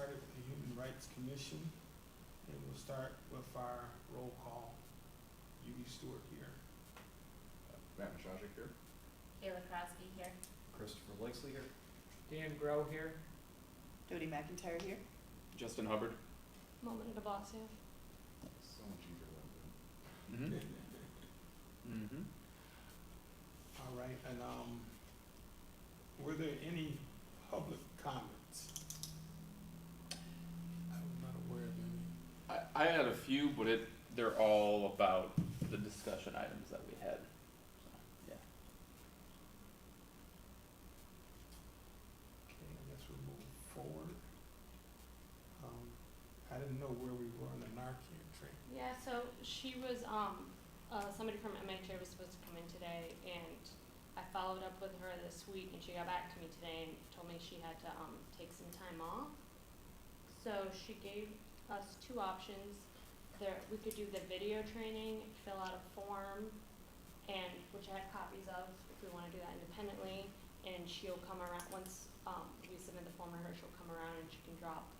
started with the Human Rights Commission, and we'll start with our roll call. Yuki Stewart here. Matt Mashajic here. Ayla Krosky here. Christopher Blakesley here. Dan Grow here. Dodie McIntyre here. Justin Hubbard. Moment of the boss here. So much easier than that. Mm-hmm. All right, and were there any public comments? I'm not aware of any. I had a few, but they're all about the discussion items that we had. So, yeah. Okay, I guess we'll move forward. I didn't know where we were on the Narcan train. Yeah, so she was, somebody from MHA was supposed to come in today, and I followed up with her this week, and she got back to me today and told me she had to, take some time off. So she gave us two options. We could do the video training, fill out a form, and, which I have copies of, if we wanna do that independently, and she'll come around, once, we submit the form to her, she'll come around and she can drop,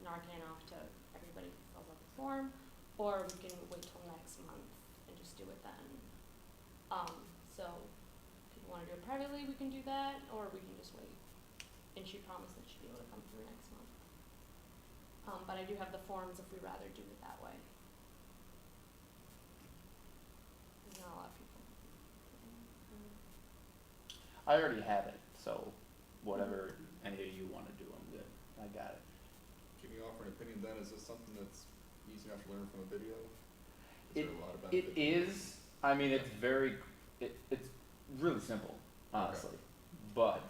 Narcan off to everybody who fills out the form, or we can wait till next month and just do it then. So, if you wanna do it privately, we can do that, or we can just wait. And she promised that she'd be able to come through next month. But I do have the forms if we'd rather do it that way. There's not a lot of people. I already have it, so whatever any of you want to do, I'm good. I got it. Can you offer an opinion then? Is this something that's easy enough to learn from a video? It, Is there a lot of it benefit to it? is, I mean, it's it's really simple, honestly. But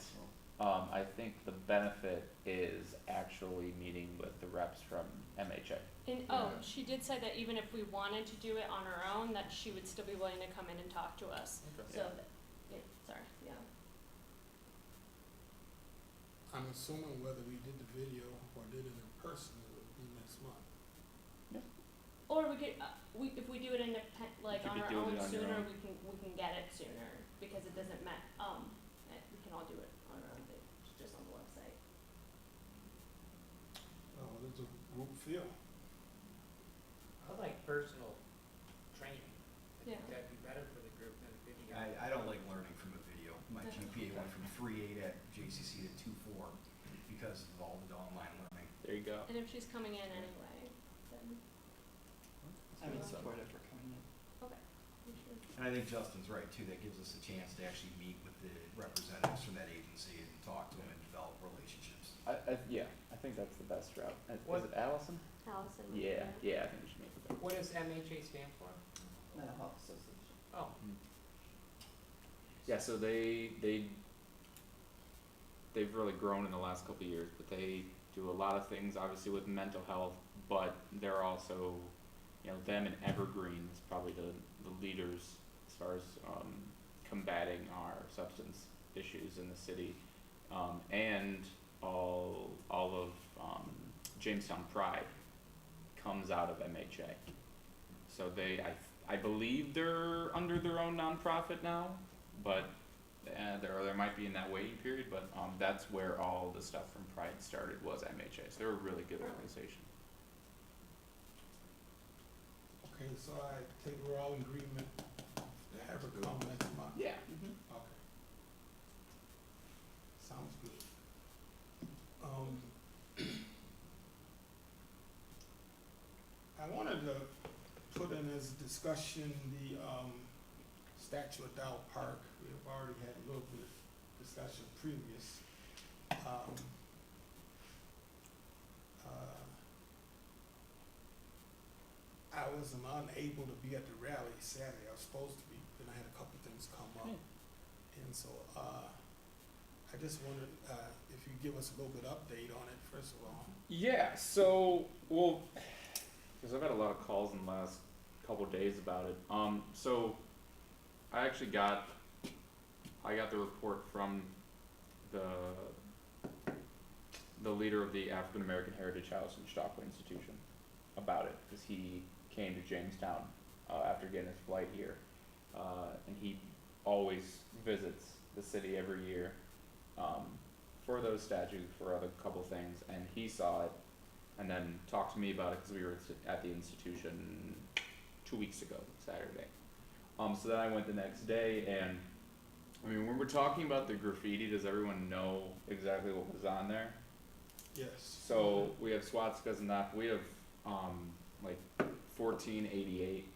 I think the benefit is actually meeting with the reps from MHA. And, Yeah. she did say that even if we wanted to do it on our own, that she would still be willing to come in and talk to us. Okay. So, yeah. I'm assuming whether we did the video or did it in person, it would be next month. Or we could, if we do it You like could on be our doing own it on your sooner, own. we can get it sooner, because it doesn't we can all do it on our own, it's just on the website. What does the group feel? I like personal training. I Yeah. think that'd be better for the group than a video. I don't like learning from a video. My Yeah. GPA went from 3.8 at JCC to 2.4 because of all the online learning. There you go. And if she's coming in anyway, then, I would So- support it for coming in. okay. we should- And I think Justin's right too. That gives us a chance to actually meet with the representatives from that agency and talk to them and develop relationships. Yeah, I think that's the best route. Is What- it Allison? Allison. Yeah, I think we should meet with her. What does MHA stand for? Mental Health Association. Oh, Yeah, so they've really grown in the last couple of years, but they do a lot of things, obviously with mental health, but they're also, them and Evergreen is probably the leaders as far as combating our substance issues in the city, and all of Jamestown Pride comes out of MHA. So I believe they're under their own nonprofit now, but there might be in that waiting period, but that's where all the stuff from Pride started, was MHA. So they're a really good organization. Okay, so I take we're all in agreement to have her come next month. Yeah. Okay. Sounds good. I wanted to put in as discussion the statue at Dow Park. We have already had a little bit of discussion previous. I was unable to be at the rally Saturday. I was supposed to be, then I had a couple things come up. And so I just wondered if you give us a little bit update on it, first of all. Yeah, so, because I've had a lot of calls in the last couple of days about it. So I actually got the report from the leader of the African American Heritage House in Stockwell Institution about it, because he came to Jamestown after getting his flight here, and he always visits the city every year, for those statues, for other couple things, and he saw it, and then talked to me about it because we were at the institution 2 weeks ago, Saturday. So then I went the next day, and I mean, when we're talking about the graffiti, does everyone know exactly what was on there? Yes. So we have swastikas and that. We have like 1488.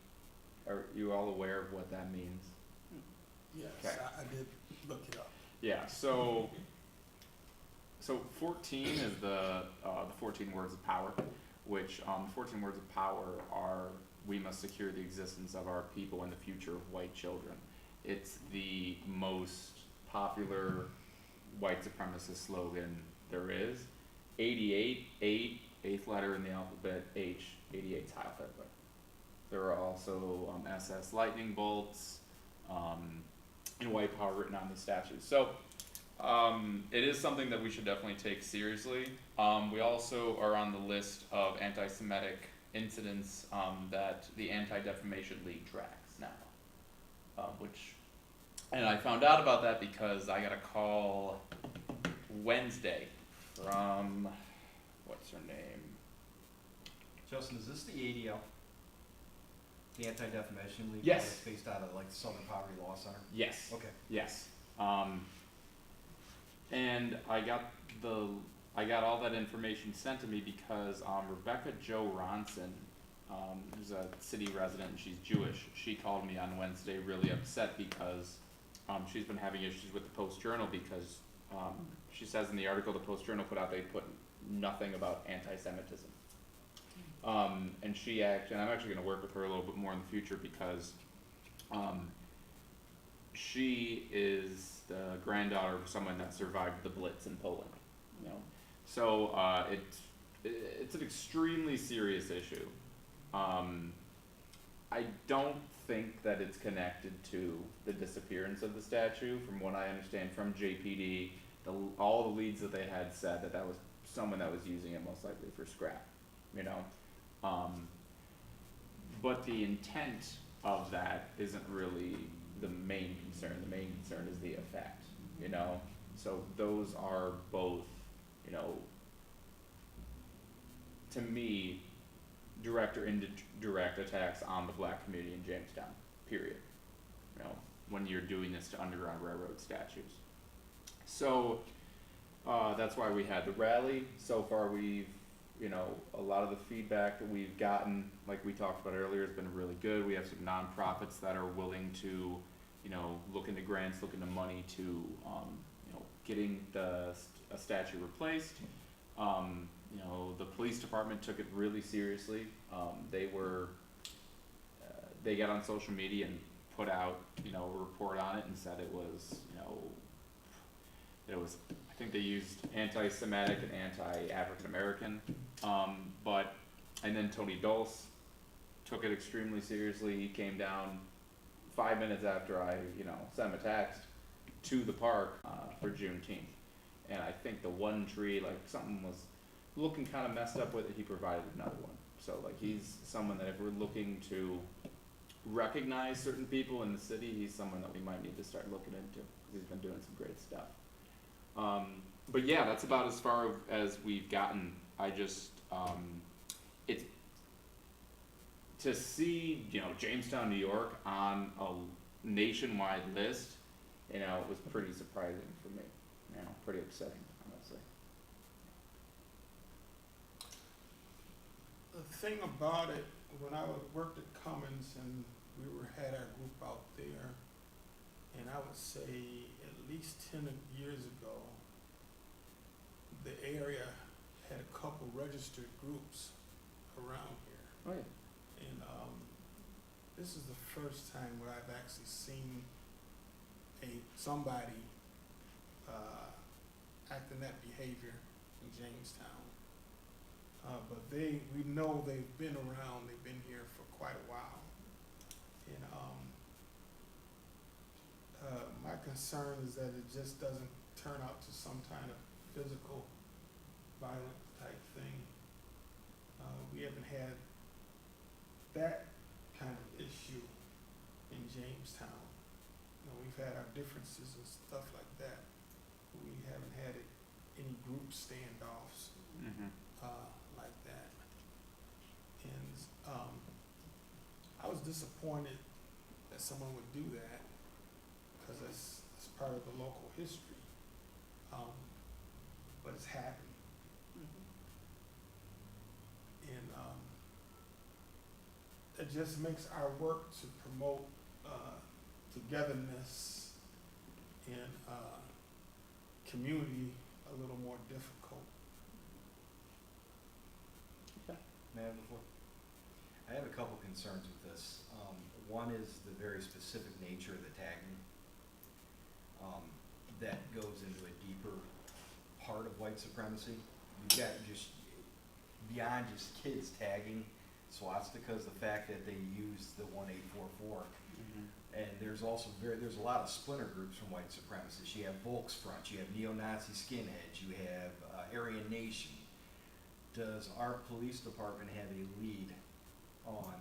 Are you all aware of what that means? Yes, Okay. I did look it up. Yeah. So 14 is the 14 words of power, which the 14 words of power are: we must secure the existence of our people and the future of white children. It's the most popular white supremacist slogan there is. 88, 8th letter in the alphabet, H, 88's Heil Hitler. There are also SS lightning bolts and white power written on the statues. So it is something that we should definitely take seriously. We also are on the list of anti-Semitic incidents that the Anti-Defamation League tracks now, and I found out about that because I got a call Wednesday from, what's her name? Justin, is this the ADL? The Anti-Defamation League? Yes. It's based out of like the Southern Poverty Law Center? Yes. Okay. Yes. And I got all that information sent to me because Rebecca Jo Ronson, who's a city resident and she's Jewish, she called me on Wednesday really upset because she's been having issues with the Post-Journal because she says in the article the Post-Journal put out, they put nothing about anti-Semitism. And I'm actually going to work with her a little bit more in the future because she is the granddaughter of someone that survived the Blitz in Poland, you know. So it's an extremely serious issue. I don't think that it's connected to the disappearance of the statue. From what I understand from JPD, all the leads that they had said that was someone that was using it most likely for scrap, you know. But the intent of that isn't really the main concern. The main concern is the effect, you know. So those are both, you know, to me, direct or indirect attacks on the black community in Jamestown, period. You know, when you're doing this to Underground Railroad statues. So that's why we had the rally. So far we've, you know, a lot of the feedback that we've gotten, like we talked about earlier, has been really good. We have some nonprofits that are willing to, you know, look into grants, look into money to, you know, getting a statue replaced. You know, the police department took it really seriously. They got on social media and put out, you know, a report on it and said it was, you know, I think they used anti-Semitic and anti-African American, and then Tony Dulce took it extremely seriously. He came down 5 minutes after I, you know, sent him a text to the park for Juneteenth, and I think the one tree, like something was looking kind of messed up with it, he provided another one. So like he's someone that if we're looking to recognize certain people in the city, he's someone that we might need to start looking into because he's been doing some great stuff. But yeah, that's about as far as we've gotten. I just, it's, to see, you know, Jamestown, New York on a nationwide list, you know, it was pretty surprising for me, you know, pretty upsetting, honestly. The thing about it, when I worked at Cummins and had our group out there, and I would say at least 10 years ago, the area had a couple registered groups around here. Oh yeah. And this is the first time where I've actually seen somebody acting that behavior in Jamestown. But we know they've been around. They've been here for quite a while. And my concern is that it just doesn't turn out to some kind of physical violent type thing. We haven't had that kind of issue in Jamestown. You know, we've had our differences and stuff like that, but we haven't had it any group standoffs, Mhm. like that. And, I was disappointed that someone would do that, cause it's part of the local history. But it's happened, Mhm. and, it just makes our work to promote, togetherness and, community a little more difficult. May I have the floor? I have a couple concerns with this. One is the very specific nature of the tagging. That goes into a deeper part of white supremacy. You've got just, beyond just kids tagging swastikas, the fact that they use the 1844. Mhm. And there's also there's a lot of splinter groups from white supremacists. You have Volksfront, you have neo-Nazi skinheads, you have Aryan Nation. Does our police department have a lead on,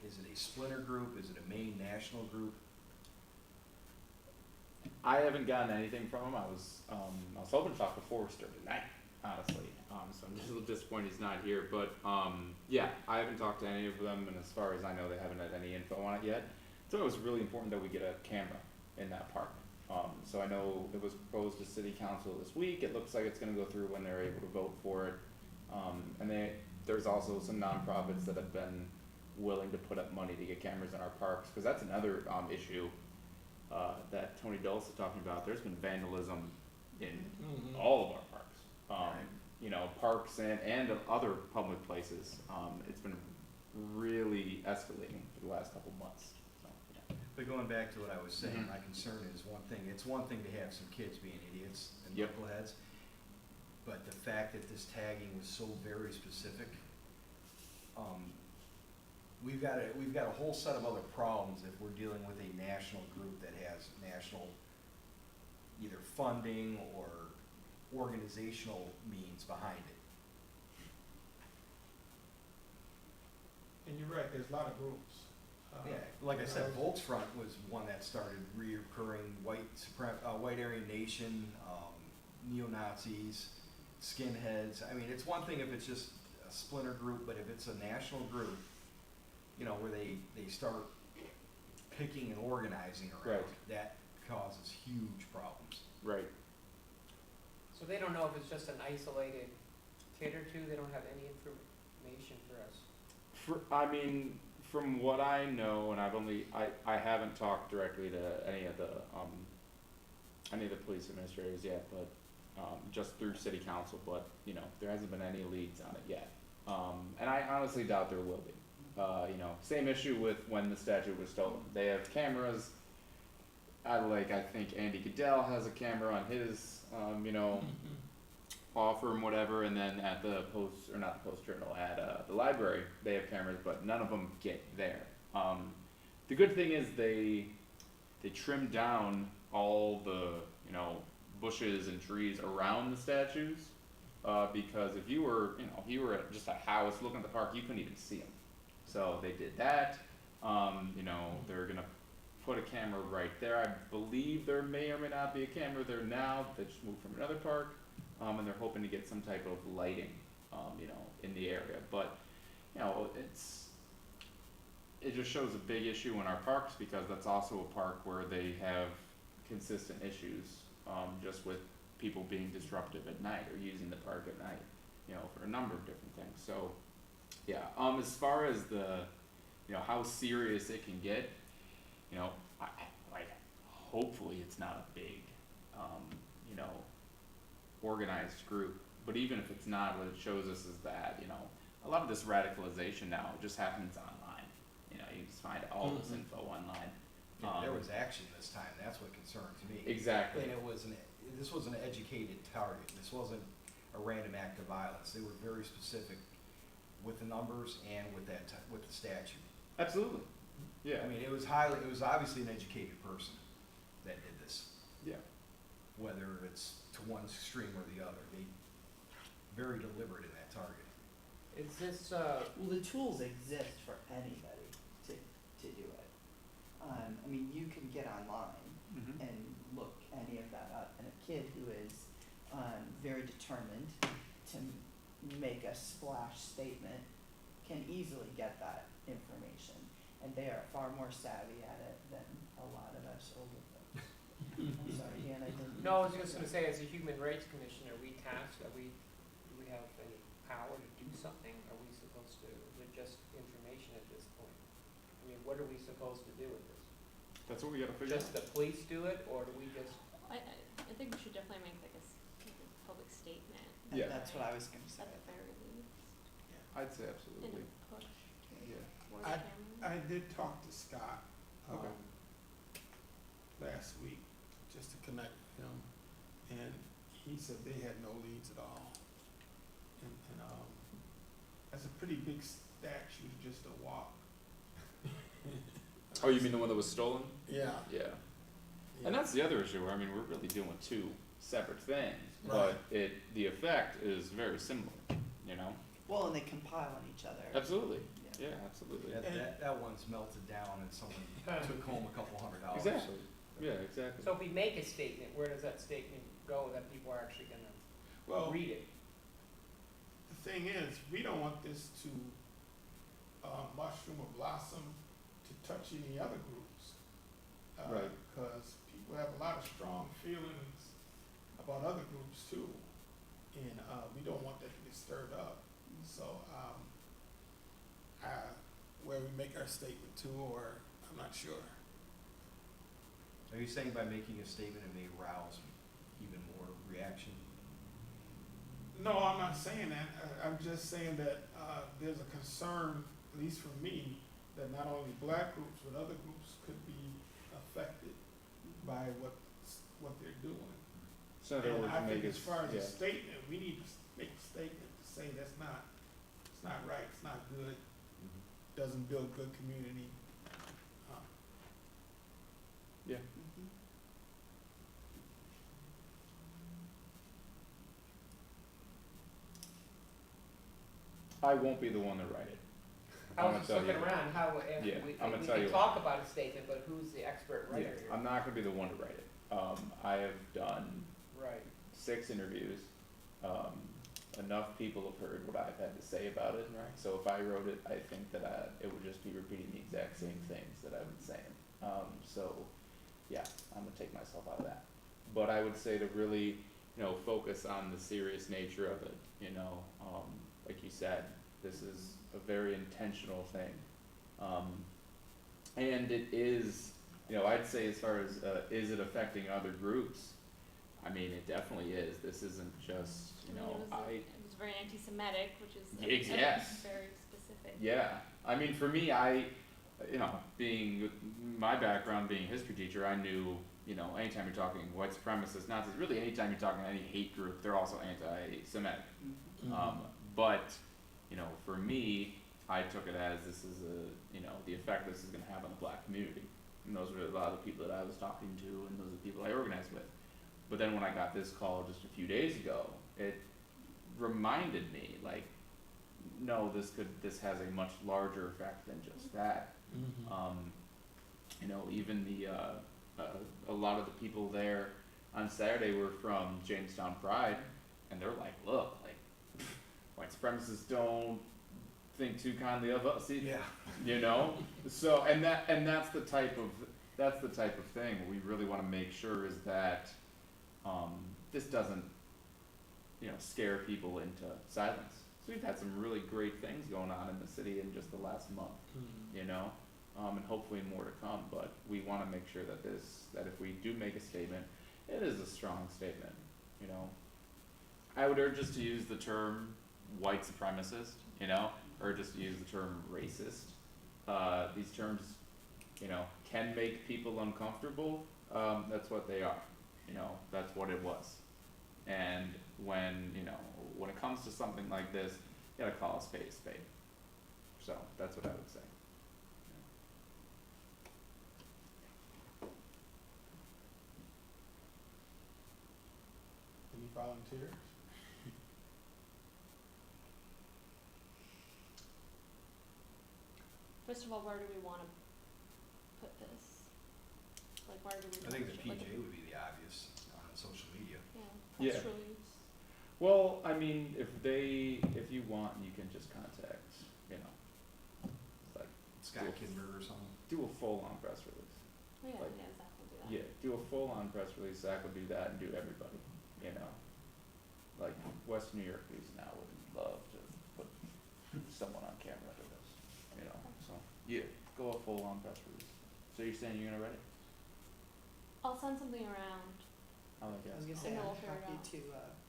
is it a splinter group, is it a main national group? I haven't gotten anything from him. I was hoping to talk to Forrester tonight, honestly. So I'm just a little disappointed he's not here. But yeah, I haven't talked to any of them, and as far as I know, they haven't had any info on it yet. So it was really important that we get a camera in that park. So I know it was proposed to City Council this week. It looks like it's going to go through when they're able to vote for it. And there's also some nonprofits that have been willing to put up money to get cameras in our parks, because that's another issue that Tony Dulce is talking about. There's been vandalism in all of our parks. Right. You know, parks and other public places. It's been really escalating for the last couple months. So, yeah. But going back to what I was saying, Mhm. my concern is one thing. It's one thing to have some kids being idiots and Yep. knuckleheads, but the fact that this tagging was so very specific, we've got a whole set of other problems if we're dealing with a national group that has national either funding or organizational means behind it. And you're right, there's a lot of groups. Yeah, like I said, Volksfront was one that started reoccurring white Aryan Nation, neo-Nazis, skinheads. I mean, it's one thing if it's just a splinter group, but if it's a national group, you know, where they start picking and organizing around, Right. that causes huge problems. Right. So they don't know if it's just an isolated kid or two, they don't have any information for us. I mean, from what I know, and I haven't talked directly to any of the police administrators yet, but just through city council, but you know, there hasn't been any leads on it yet. And I honestly doubt there will be. You know, same issue with when the statue was stolen. They have cameras. I think Andy Goodell has a camera on his, you know, law firm, whatever, and then at the Post, or not the Post Journal, at the library, they have cameras, but none of them get there. The good thing is they trimmed down all the, you know, bushes and trees around the statues, because if you were at just a house looking at the park, you couldn't even see them. So they did that. You know, they're gonna put a camera right there. I believe there may or may not be a camera there now. They just moved from another park. And they're hoping to get some type of lighting, you know, in the area. But, you know, it just shows a big issue in our parks, because that's also a park where they have consistent issues, just with people being disruptive at night or using the park at night, you know, for a number of different things. So, yeah, as far as you know, how serious it can get, you know, hopefully it's not a big, you know, organized group, but even if it's not, what it shows us is that, you know, a lot of this radicalization now just happens online. You know, you just find all this info online. There was action this time. That's what concerns me. Exactly. And this was an educated target. This wasn't a random act of violence. They were very specific with the numbers and with the statute. Absolutely. Yeah. I mean, it was obviously an educated person that did this. Yeah. Whether it's to one extreme or the other, they very deliberate in that target. Is this, Well, the tools exist for anybody to do it. I mean, you can get online Mm-hmm. and look any of that up, and a kid who is a splash statement can easily get that information. And they are far more savvy at it than a lot of us older folks. I'm sorry, Dan, I didn't. No, I was just gonna say, as a human rights commissioner, are we tasked, do we have any power to do something? Are we supposed to, is it just information at this point? I mean, what are we supposed to do with this? That's what we gotta figure out. Just the police do it, or do we just, I think we should definitely make like a public statement. Yeah. That's what I was gonna say. At the very least, I'd say and absolutely. a push Yeah. for the camera. I did talk to Scott, Okay. last week, just to connect with him, and he said they had no leads at all. And, that's a pretty big statue, just a walk. Oh, you mean the one that was stolen? Yeah. Yeah. And that's the other issue, where, I mean, we're really doing two separate things, Right. but the effect is very similar, you know? Well, and they compile on each other. Absolutely, Yeah. yeah, absolutely. That one's melted down and someone took home a couple $100. Exactly. Yeah, exactly. so if we make a statement, where does that statement go that people are actually gonna Well, read it? the thing is, we don't want this to mushroom or blossom to touch any other groups. Right. Because people have a lot of strong feelings about other groups too, and we don't want that to get stirred up. So, where we make our statement to, or I'm not sure. Are you saying by making a statement it may arouse even more reaction? No, I'm not saying that. I'm just saying that there's a concern, at least for me, that not only black groups but other groups could be affected by what they're doing. So in other And words, I make think it, as far as yeah. a statement, we need to make a statement to say it's not right, it's not good, doesn't build good community. Yeah. Mhm. I won't be the one to write it. I I'm was gonna just tell looking you. around, how, Yeah, if we I'm gonna we tell can you. talk about a statement, but who's the expert writer Yeah, here? I'm not gonna be the one to write it. I have done Right, 6 interviews. Enough people have heard what I've had to say about it, right? So if I wrote it, I think that it would just be repeating the exact same things that I've been saying. So, yeah, I'm gonna take myself out of that. But I would say to really, focus on the serious nature of it, like you said, this is a very intentional thing. And it is, I'd say as far as, is it affecting other groups? I mean, it definitely is. This isn't just, It was very anti-Semitic, which is Yes. very specific. Yeah, I mean, for me, being my background being a history teacher, I knew, anytime you're talking white supremacists, Nazis, really anytime you're talking any hate group, they're also anti-Semitic. But, for me, I took it as this is the effect this is gonna have on the black community. And those were a lot of the people that I was talking to, and those are the people I organized with. But then when I got this call just a few days ago, it reminded me, like, no, this has a much larger effect than just that. Even a lot of the people there on Saturday were from Jamestown Pride, and they're like, look, like, white supremacists don't think too kindly of us, So, and that's the type of thing we really wanna make sure is that, this doesn't, scare people into silence. So we've had some really great things going on in the city in just the last month, and hopefully more to come, but we wanna make sure that if we do make a statement, it is a strong statement, I would urge us to use the term white supremacist, or just use the term racist. These terms, can make people uncomfortable, that's what they are, that's what it was. And when it comes to something like this, you gotta call a spade a spade. So, that's what I would say. Any volunteers? First of all, where do we wanna put this? Like, where do we? I think the publish it? PJ would be the obvious on social media. Yeah, Yeah. press release. Well, I mean, if you want, you can just contact, you know, like, Scott Kinberg or something. do a full-on press release. Oh, yeah, Like- yeah, Zach will do that. Yeah, do a full-on press release, Zach would do that and do everybody, you know? Like, West New York News now would love to put someone on camera for this, you know, so, yeah, go a full-on press release. So you're saying you're gonna write it? I'll send something around. I like I was it. gonna say, And I'm we'll figure it happy out. to,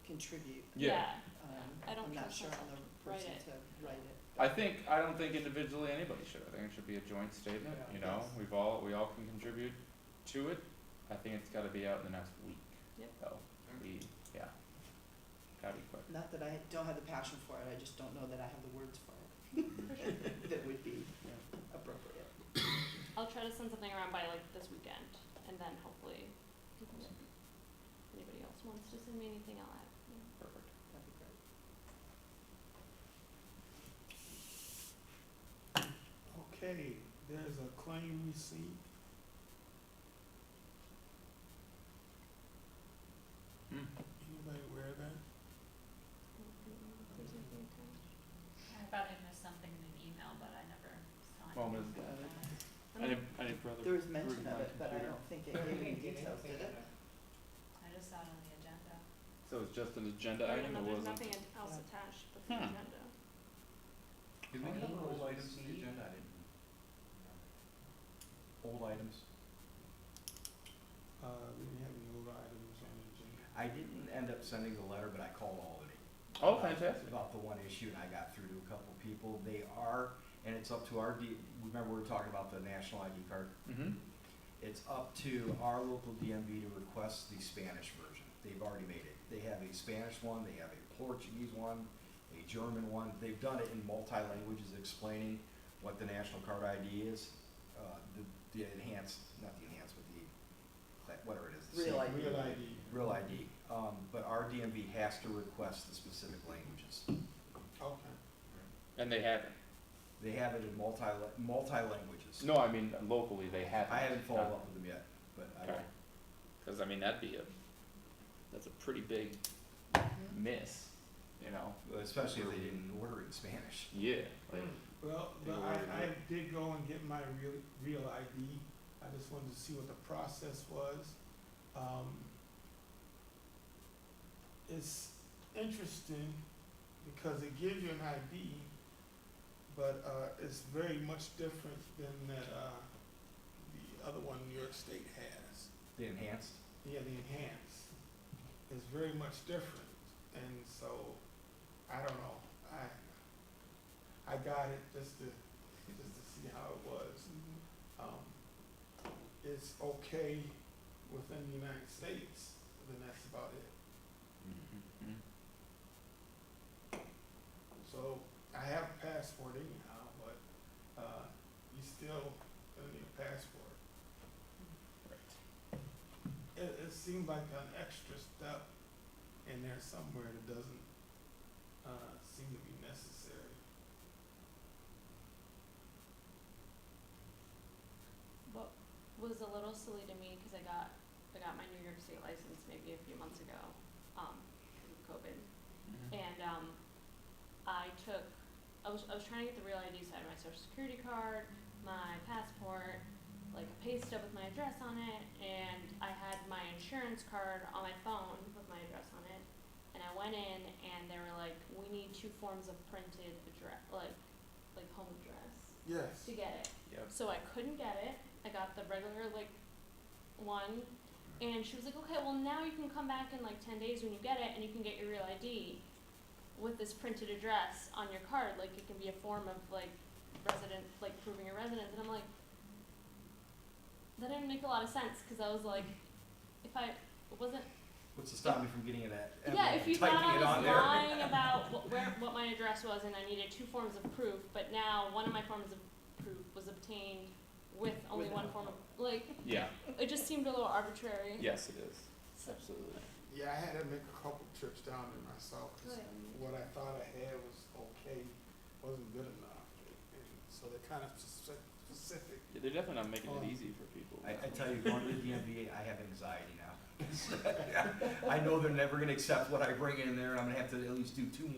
contribute. Yeah. I don't I'm not trust sure myself I'm the to write person it. to write it. I don't think individually anybody should, I think it should be a joint statement, Yeah. you know, Yes. we all can contribute to it. I think it's gotta be out in the next week. Yep. Though, yeah, gotta be quick. Not that I don't have the passion for it, I just don't know that I have the words for it. That would be appropriate. I'll try to send something around by like this weekend, and then hopefully, if anybody else wants to send me anything, I'll add. You know. Perfect. That'd be great. Okay, there's a claim receipt. Anybody aware of that? There's anything attached. I thought I missed something in an email, but I never saw it. Well, Ms. I didn't brother. There was mention my of it, but I computer. don't think it Yeah, we gave any didn't get details, anything did it? on that. I just saw it on the agenda. So it's just an agenda Yeah, item, no, it there's wasn't? nothing else Yeah. attached but the Hmm. agenda. Did we I have think it old was items in the received. agenda? I didn't. Old items? We didn't have any old items on the agenda. I didn't end up sending the letter, but I called Albany. Oh, fantastic. About the one issue, and I got through to a couple people. They are, and it's up to our remember we were talking about the national ID card? Mm-hmm. It's up to our local DMV to request the Spanish version. They've already made it. They have a Spanish one, they have a Portuguese one, a German one. They've done it in multi-languages explaining what the national card ID is. The enhanced, not the enhanced, but whatever it is. the Real same- ID. Real ID. Real ID. But our DMV has to request the specific languages. Okay. And they haven't. They have it in multi-languages. No, I mean, locally, they haven't. I haven't followed up with them yet, but I will. Okay. Cause I mean, that's a pretty big miss, you know? Especially if they didn't order it in Spanish. Yeah, like, Well, They but were I already did go and get my real ID. I just wanted to see what the process was. It's interesting because it gives you an ID, but, it's very much different than that, the other one New York State has. The enhanced? Yeah, the enhanced is very much different, and so, I don't know, I got it just to see how it was. It's okay within the United States, then that's about it. mm-hmm. So, I have a passport anyhow, but, you still need a passport. Right. It seemed like an extra step in there somewhere that doesn't, seem to be necessary. What was a little silly to me, cause I got my New York State license maybe a few months ago, because of COVID. Mm-hmm. And I was trying to get the real ID side of my social security card, my passport, like a pay stub with my address on it, and I had my insurance card on my phone with my address on it. And I went in and they were like, we need 2 forms of printed address, like home address Yes. to get it. Yep. So I couldn't get it. I got the regular one, and she was like, okay, well now you can come back in 10 days when you get it, and you can get your real ID with this printed address on your card. Like it can be a form of resident, proving your residence. And I'm like, that didn't make a lot of sense, because I was like, if I wasn't. What's to stop me from getting that? Yeah, if you thought I typing it on was there? lying about what my address was and I needed 2 forms of proof, but now one of my forms of proof was obtained with only one form of, Yeah, it just seemed a little arbitrary. yes, it is, So- absolutely. Yeah, I had to make a couple trips down there myself, 'cause what I thought I had was okay, wasn't good enough. And so they're kind of specific. Yeah, they're definitely not making it Oh. easy for people. I tell you, going to the DMV, I have anxiety now. I know they're never gonna accept what I bring in there, and I'm gonna have to at least do 2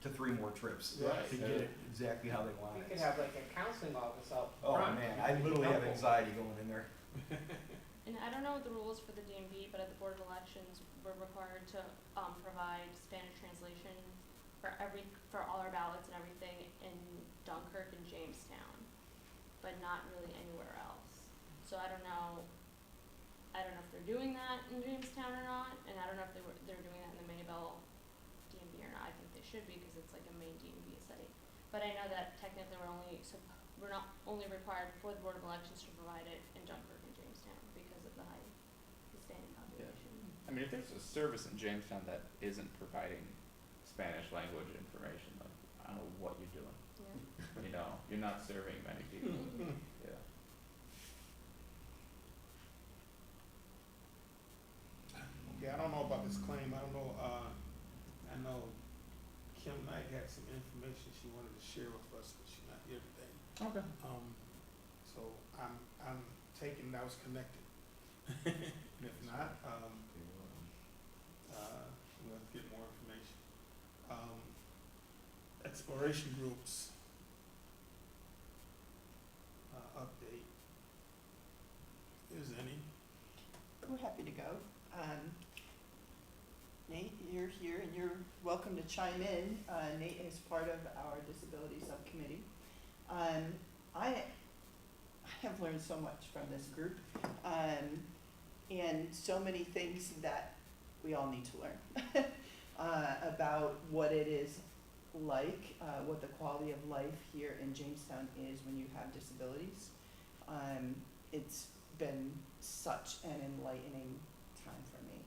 to 3 more trips Right. to get it exactly how they want We it. could have like a counseling office out Oh front. man, It I would be literally have helpful. anxiety going in there. And I don't know what the rules for the DMV, but at the Board of Elections, we're required to, provide Spanish translation for all our ballots and everything in Dunkirk and Jamestown, but not really anywhere else. So I don't know if they're doing that in Jamestown or not, and I don't know if they're doing that in the Maybell DMV or not. I think they should be, because it's like a main DMV site. But I know that technically we're not only required for the Board of Elections to provide it in Dunkirk and Jamestown because of the high Hispanic population. I mean, if there's a service in Jamestown that isn't providing Spanish language information, then I don't know what you're doing. Yeah. You know, you're not serving many people. Yeah. Okay, I don't know about this claim, I don't know, I know Kim Knight had some information she wanted to share with us, but she's not here today. Okay. So I'm taking that was connected. And if not, we'll have to get more information. Exploration groups, update. Is any? We're happy to go. Nate, you're here and you're welcome to chime in. Nate is part of our disability subcommittee. I have learned so much from this group, and so many things that we all need to learn about what it is like, what the quality of life here in Jamestown is when you have disabilities. It's been such an enlightening time for me.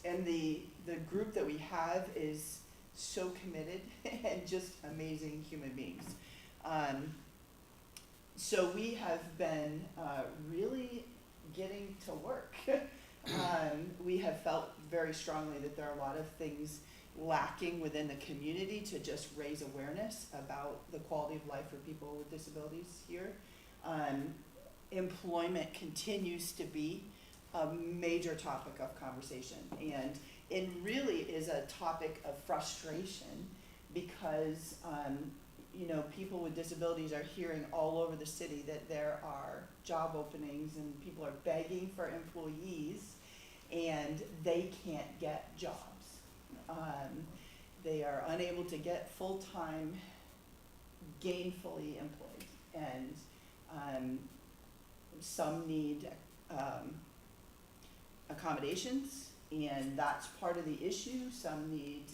And the group that we have is so committed and just amazing human beings. So we have been really getting to work. We have felt very strongly that there are a lot of things lacking within the community to just raise awareness about the quality of life for people with disabilities here. Employment continues to be a major topic of conversation, and it really is a topic of frustration because people with disabilities are hearing all over the city that there are job openings and people are begging for employees and they can't get jobs. They are unable to get full-time, gainfully employed, and some need accommodations, and that's part of the issue. Some need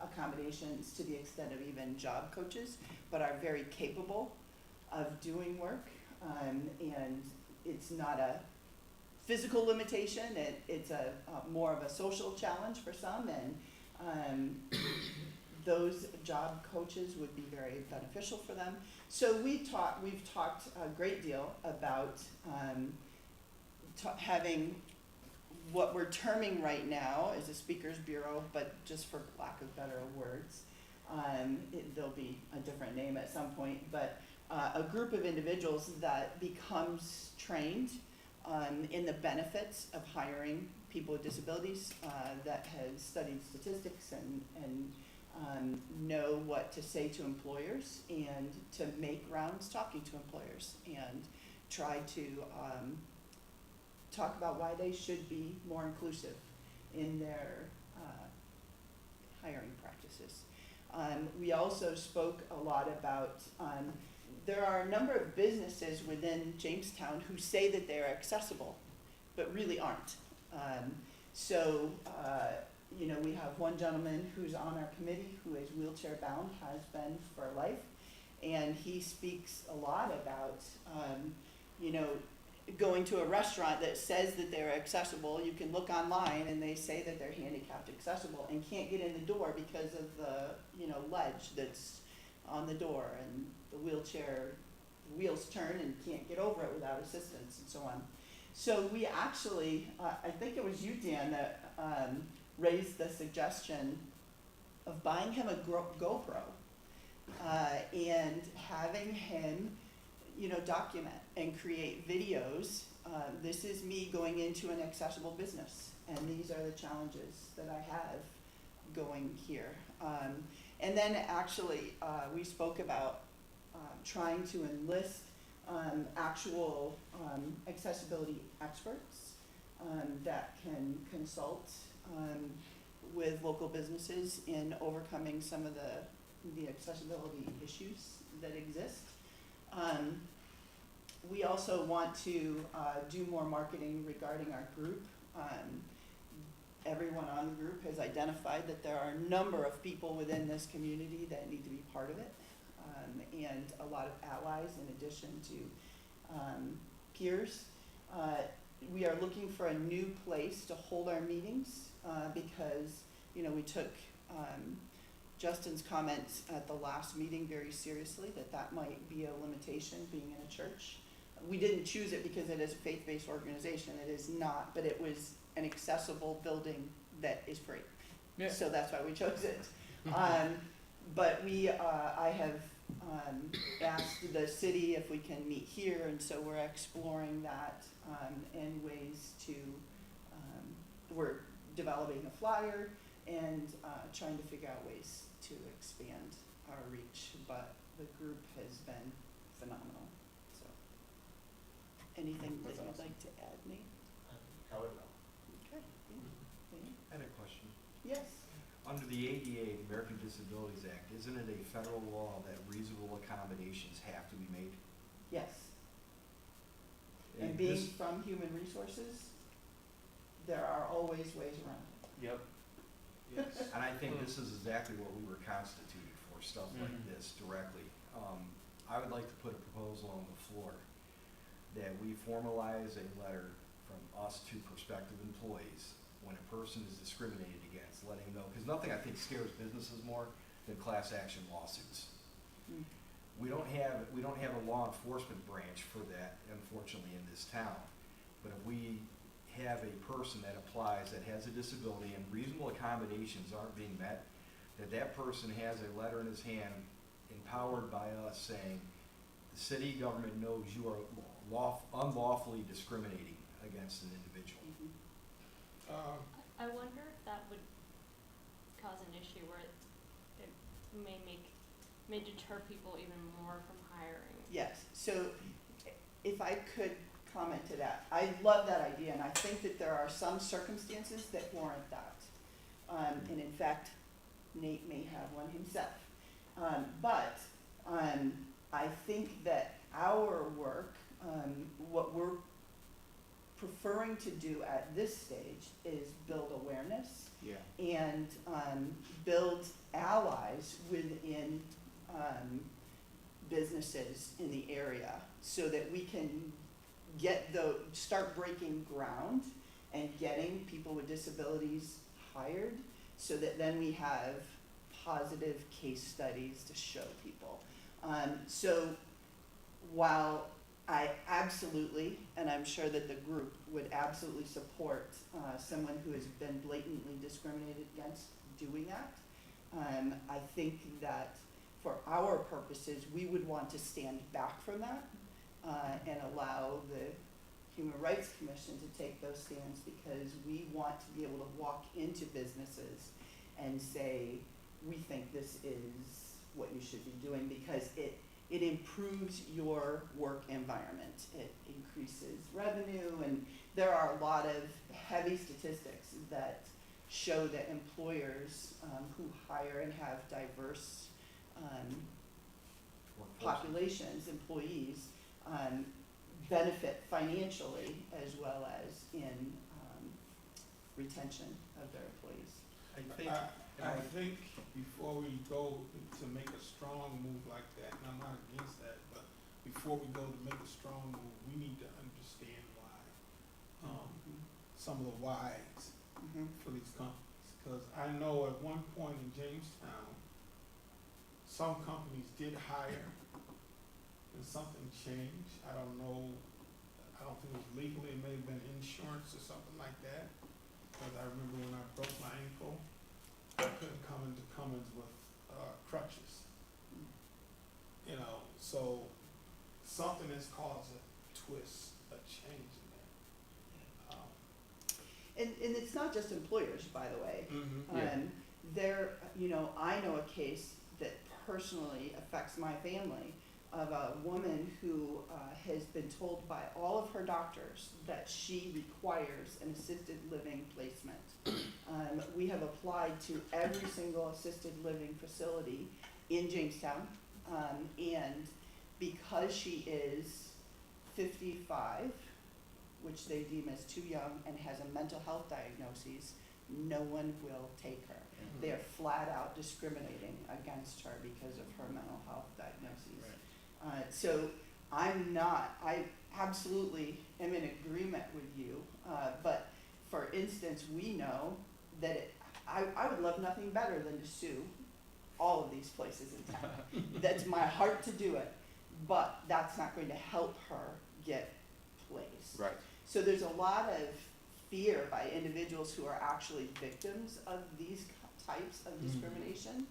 accommodations to the extent of even job coaches, but are very capable of doing work, and it's not a physical limitation, it's a more of a social challenge for some, and those job coaches would be very beneficial for them. So we've talked a great deal about having what we're terming right now as a speakers bureau, but just for lack of better words, there'll be a different name at some point, but a group of individuals that becomes trained in the benefits of hiring people with disabilities, that has studied statistics and know what to say to employers and to make rounds talking to employers and try to talk about why they should be more inclusive in their hiring practices. We also spoke a lot about there are a number of businesses within Jamestown who say that they're accessible, but really aren't. We have one gentleman who's on our committee who is wheelchair bound, has been for life, and he speaks a lot about, going to a restaurant that says that they're accessible. You can look online and they say that they're handicapped accessible and can't get in the door because of the, ledge that's on the door, and the wheels turn and can't get over it without assistance and so on. So we actually, I think it was you, Dan, that raised the suggestion of buying him a GoPro and having him, document and create videos. This is me going into an accessible business, and these are the challenges that I have going here. And then actually, we spoke about trying to enlist actual accessibility experts that can consult with local businesses in overcoming some of the accessibility issues that exist. We also want to do more marketing regarding our group. Everyone on the group has identified that there are a number of people within this community that need to be part of it, and a lot of allies in addition to peers. We are looking for a new place to hold our meetings because, we took Justin's comments at the last meeting very seriously, that might be a limitation being in a church. We didn't choose it because it is a faith-based organization. It is not, but it was an accessible building that is free. Yeah. So that's why we chose it. But I have asked the city if we can meet here, and so we're exploring that and ways to, we're developing a flyer and trying to figure out ways to expand our reach, but the group has been phenomenal. So, anything that That's you'd awesome. like to add, Nate? Covered well. Okay. Yeah. I had a question. Yes. Under the ADA, American Disabilities Act, isn't it a federal law that reasonable accommodations have to be made? Yes. And being this- from human resources, there are always ways around it. Yep. Yes. And I think this is exactly what we were constituted for, stuff like Mhm. this directly. I would like to put a proposal on the floor that we formalize a letter from us to prospective employees when a person is discriminated against, letting them know, because nothing I think scares businesses more than class action lawsuits. Mm. We don't have a law enforcement branch for that, unfortunately, in this town. But if we have a person that applies that has a disability and reasonable accommodations aren't being met, that person has a letter in his hand empowered by us saying, the city government knows you are unlawfully discriminating against an individual. Mhm. I wonder if that would cause an issue where it may deter people even more from hiring. Yes, so if I could comment to that, I love that idea, and I think that there are some circumstances that warrant that. And in fact, Nate may have one himself. But I think that our work, what we're preferring to do at this stage is build awareness Yeah. and build allies within businesses in the area so that we can start breaking ground and getting people with disabilities hired so that then we have positive case studies to show people. So while I absolutely, and I'm sure that the group would absolutely support someone who has been blatantly discriminated against doing that, I think that for our purposes, we would want to stand back from that and allow the Human Rights Commission to take those stands, because we want to be able to walk into businesses and say, we think this is what you should be doing, because it improves your work environment. It increases revenue, and there are a lot of heavy statistics that show that employers who hire and have diverse populations, employees, benefit financially as well as in retention of their employees. I think before we go to make a strong move like that, and I'm not against that, but before we go to make a strong move, we need to understand why, some of the whys Mhm. for these companies. Because I know at one point in Jamestown, some companies did hire, and something changed. I don't know, I don't think it was legally, it may have been insurance or something like that. Because I remember when I broke my ankle, I couldn't come into Cummins with crutches. So something has caused a twist, a change in that. And it's not just employers, by the way. Yeah. I know a case that personally affects my family of a woman who has been told by all of her doctors that she requires an assisted living placement. We have applied to every single assisted living facility in Jamestown, and because she is 55, which they deem as too young, and has a mental health diagnosis, no one will take her. Mm-hmm. They are flat out discriminating against her because of her mental health diagnoses. So I absolutely am in agreement with you, but for instance, we know that I would love nothing better than to sue all of these places in town. That's my heart to do it, but that's not going to help her get placed. Right. So there's a lot of fear by individuals who are actually victims of these types of discrimination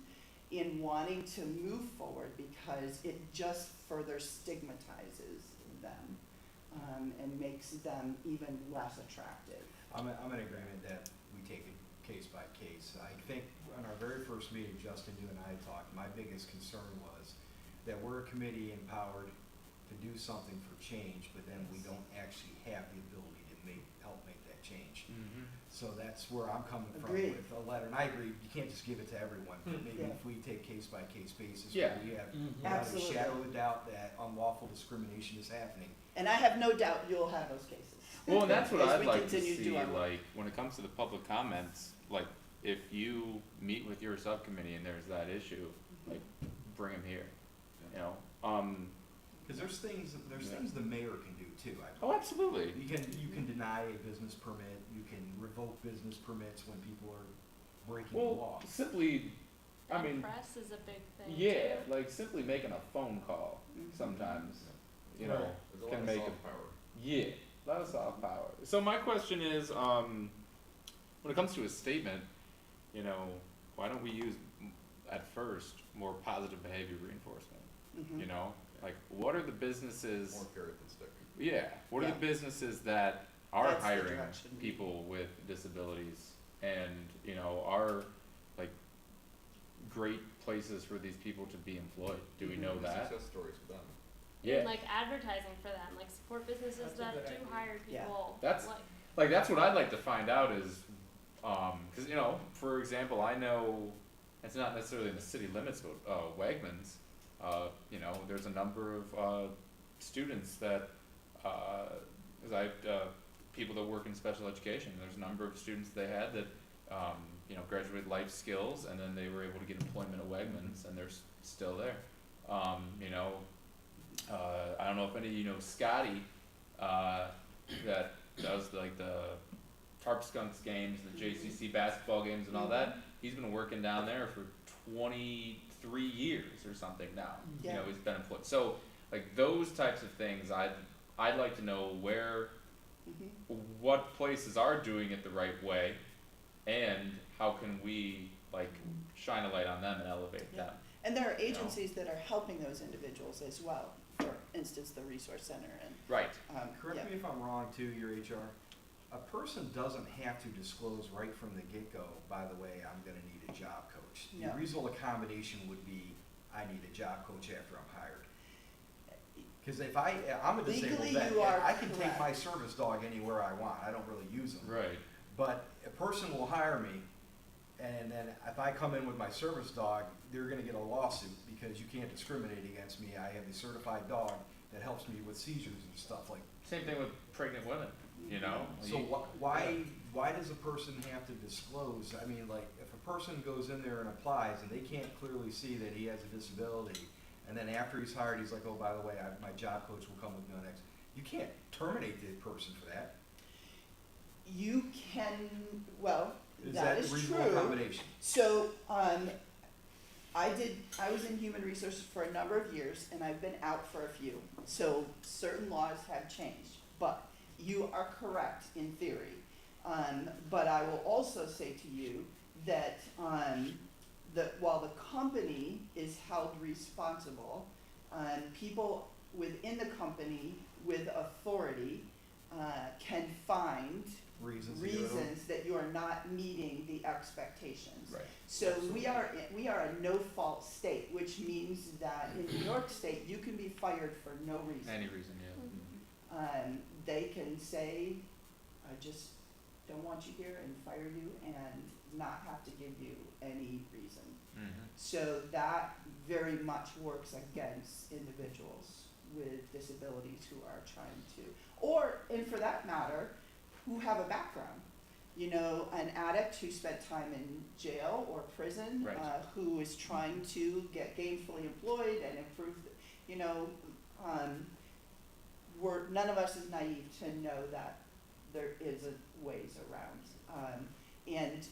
in wanting to move forward because it just further stigmatizes them and makes them even less attractive. I'm in agreement that we take it case by case. I think on our very first meeting, Justin, you and I talked, my biggest concern was that we're a committee empowered to do something for change, but then we don't actually have the ability to help make that change. Mm-hmm. So that's where I'm coming from Agreed. with a letter, and I agree, you can't just give it to everyone, but maybe Yeah. if we take case by case basis, Yeah. where we have Mhm. without a Absolutely. shadow of a doubt that unlawful discrimination is happening. And I have no doubt you'll have those cases. Well, and that's what As I'd we like to continue to see, do our work. like, when it comes to the public comments, like, if you meet with your subcommittee and there's that issue, like, bring them here, you know? Cause there's things Yeah. the mayor can do too, I Oh, absolutely. You can deny a business permit, you can revoke business permits when people are breaking the Well, law. simply, I mean, Press is a big thing yeah, too. like, simply making a phone call Mhm. sometimes, you know, There's a lot can of make soft power. Yeah, a lot of soft power. So my question is, when it comes to a statement, you know, why don't we use at first more positive behavior reinforcement? Mhm. You know, like what are the businesses? More carrot than stick. Yeah, what are Yeah. the businesses that are That's the hiring direction. people with disabilities, and you know, are like great places for these people to be employed? Do we Mhm. know that? Success stories for them. Yeah. And like advertising for them, like support businesses That's a that good do idea. hire Yeah. people. That's- like, Like that's what I'd like to find out is, cause you know, for example, I know it's not necessarily in the city limits, but, Wegmans, you know, there's a number of, students that, cause people that work in special education, there's a number of students they had that, you know, graduated life skills and then they were able to get employment at Wegmans and they're still there. You know, I don't know if any of you know Scotty, that does like the Tarp Skunks games, the JCC basketball games and all that. He's been working down there for 23 years or something now. You know, Yeah. he's been employed. So like those types of things, I'd like to know Mhm. what places are doing it the right way, and how can we like shine a light on them and elevate Yeah. them. And there are You know. agencies that are helping those individuals as well. For instance, the Resource Center and Right. Correct yeah. me if I'm wrong too, your HR. A person doesn't have to disclose right from the get-go, by the way, I'm gonna need a job coach. The No. reasonable accommodation would be, I need a job coach after I'm hired. Cause if I'm a disabled Legally, vet, you are I can take my correct. service dog anywhere I want, I don't really use them. Right. But a person will hire me, and then if I come in with my service dog, they're gonna get a lawsuit because you can't discriminate against me. I have a certified dog that helps me with seizures and stuff like. Same thing with pregnant women. You know. So why does a person have to disclose? I mean, like, if a person goes in there and applies and they can't clearly see that he has a disability, and then after he's hired, he's like, oh, by the way, my job coach will come with me on X. You can't terminate the person for that. You can, well, Is that that is reasonable true. accommodation? So, I was in human resources for a number of years and I've been out for a few. So certain laws have changed, but you are correct in theory. But I will also say to you that, that while the company is held responsible, people within the company with authority can find Reasons. to do it. reasons that you are not meeting the expectations. Right. So we are a no-fault state, which means that in New York State, you can be fired for no reason. Any reason, yeah. Mhm. They can say, I just don't want you here and fire you and not have to give you any reason. Mm-hmm. So that very much works against individuals with disabilities who are trying to, or, and for that matter, who have a background. You know, an addict who spent time in jail or prison, Right. who is trying to get gainfully employed and improve, you know, none of us is naive to know that there is a ways around. And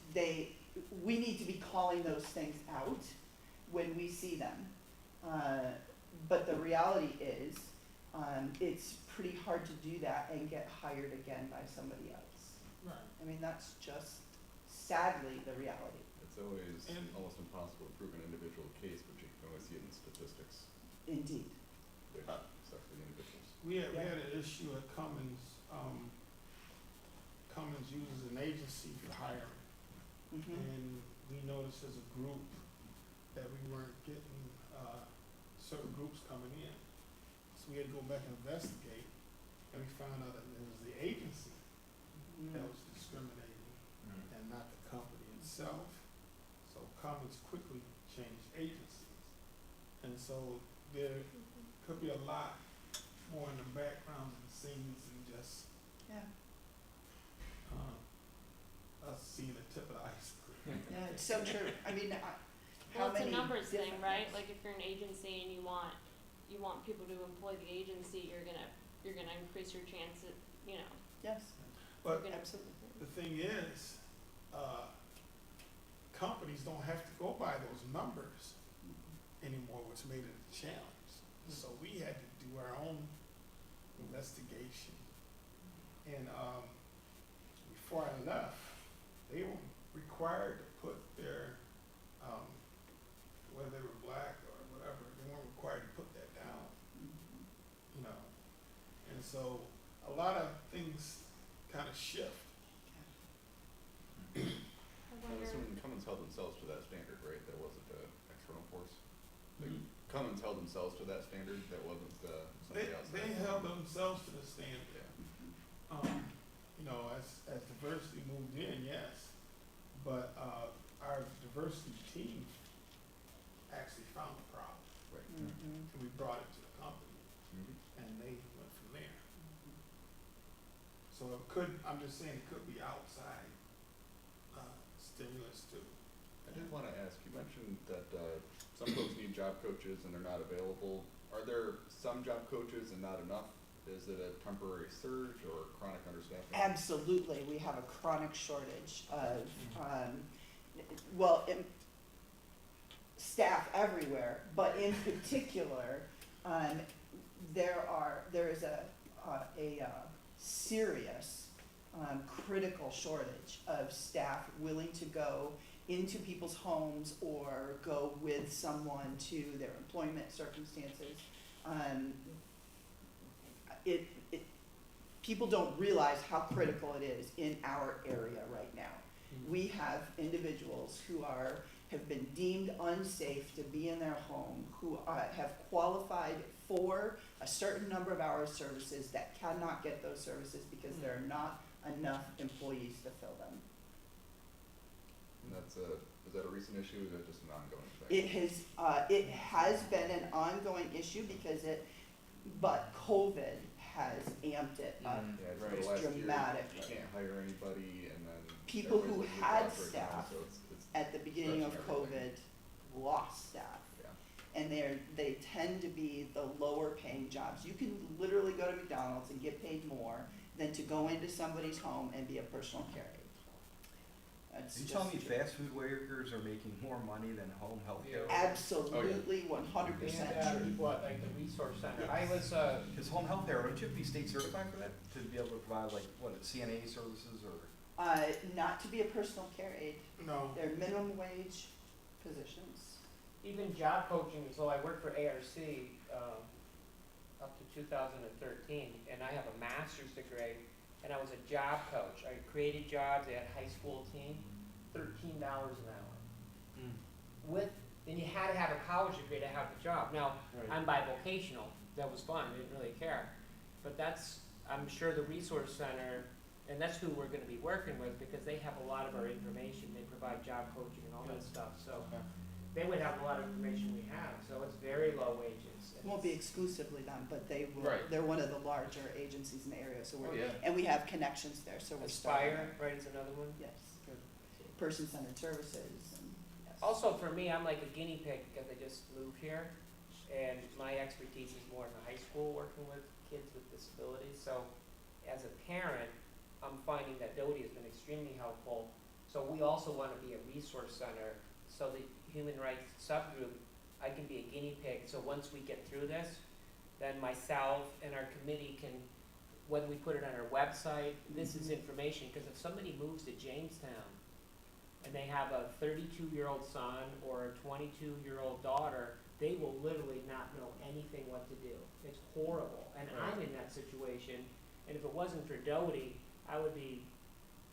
we need to be calling those things out when we see them. But the reality is, it's pretty hard to do that and get hired again by somebody else. Right. I mean, that's just sadly the reality. It's always And- almost impossible to prove an individual case, but you can always see it in statistics, Indeed. which sucks for the individuals. We had an issue at Cummins, Cummins uses an agency for hiring, Mm-hmm. and we noticed as a group that we weren't getting, certain groups coming in. So we had to go back and investigate, and we found out that it was the agency that was discriminating and not the company itself. So Cummins quickly changed agencies. And so there could be a lot more in the background and scenes than just Yeah. us seeing the tip of the iceberg. Yeah, it's so true. I mean, how Well, it's a many numbers thing, different right? things? Like if you're an agency and you want people to employ the agency, you're gonna increase your chances, you know. Yes, But you're gonna- absolutely. the thing is, companies don't have to go by those numbers anymore, which made it a challenge. So we had to do our own investigation. And before I left, they were required to put their, whether they were black or whatever, they weren't required to put that down, you know. And so a lot of things kind of shift. I I'm wonder, assuming Cummins held themselves to that standard, right? That wasn't the external force. Like, Mhm. Cummins held themselves to that standard. That wasn't somebody else. They held themselves to the standard. Yeah. You know, as diversity moved in, yes, but our diversity team actually found the problem, Right. Mm-hmm. and we brought it to the company, Mm-hmm. and they went from there. So it could, I'm just saying, it could be outside stimulus too. I did want to ask, you mentioned that some folks need job coaches and they're not available. Are there some job coaches and not enough? Is it a temporary surge or chronic understaffing? Absolutely, we have a chronic shortage of, staff everywhere, but in particular, there is a serious, critical shortage of staff willing to go into people's homes or go with someone to their employment circumstances. People don't realize how critical it is in our area right now. We have individuals who have been deemed unsafe to be in their home, who have qualified for a certain number of hours services that cannot get those services because there are not enough employees to fill them. And is that a recent issue or is that just an ongoing thing? It has been an ongoing issue but COVID has amped it up. Yeah, Right. for the last year, Dramatically. you can't hire anybody and then. People who everybody's looking for had jobs right now, staff so it's At the beginning of Stretching COVID, everything. lost staff. Yeah. And they tend to be the lower paying jobs. You can literally go to McDonald's and get paid more than to go into somebody's home and be a personal care aide. That's Are you just telling me true. fast food workers are making more money than home health care? Absolutely, 100% And true. people at like the resource center. I was, Because home health care, don't you have to be state certified for that? To be able to provide like, CNA services or? Not to be a personal care aide. No, They're minimum wage positions. even job coaching, so I worked for ARC, up to 2013, and I have a master's degree, and I was a job coach. I created jobs, I had a high school team, $13 an hour. And you had to have a college degree to have the job. Now, I'm bivocational, that was fun, I didn't really care. But that's, I'm sure the resource center, and that's who we're gonna be working with, because they have a lot of our information, they provide job coaching and all that stuff, so. They would have a lot of information we have, so it's very low wages. It won't be exclusively them, but they will, Right. they're one of the larger agencies in the area, so Oh, we're, yeah. and we have connections there, so we're starting. Aspire, right, is another one. Yes, person-centered services and, yes. Also, for me, I'm like a guinea pig because I just moved here, and my expertise is more in the high school, working with kids with disabilities. So, as a parent, I'm finding that Dodie has been extremely helpful. So we also want to be a resource center. So the human rights subgroup, I can be a guinea pig. So once we get through this, then myself and our committee can, whether we put it on our website, this is information. Because if somebody moves to Jamestown, and they have a 32-year-old son or a 22-year-old daughter, they will literally not know anything what to do. It's horrible. And Right. I'm in that situation, and if it wasn't for Dodie, I would be,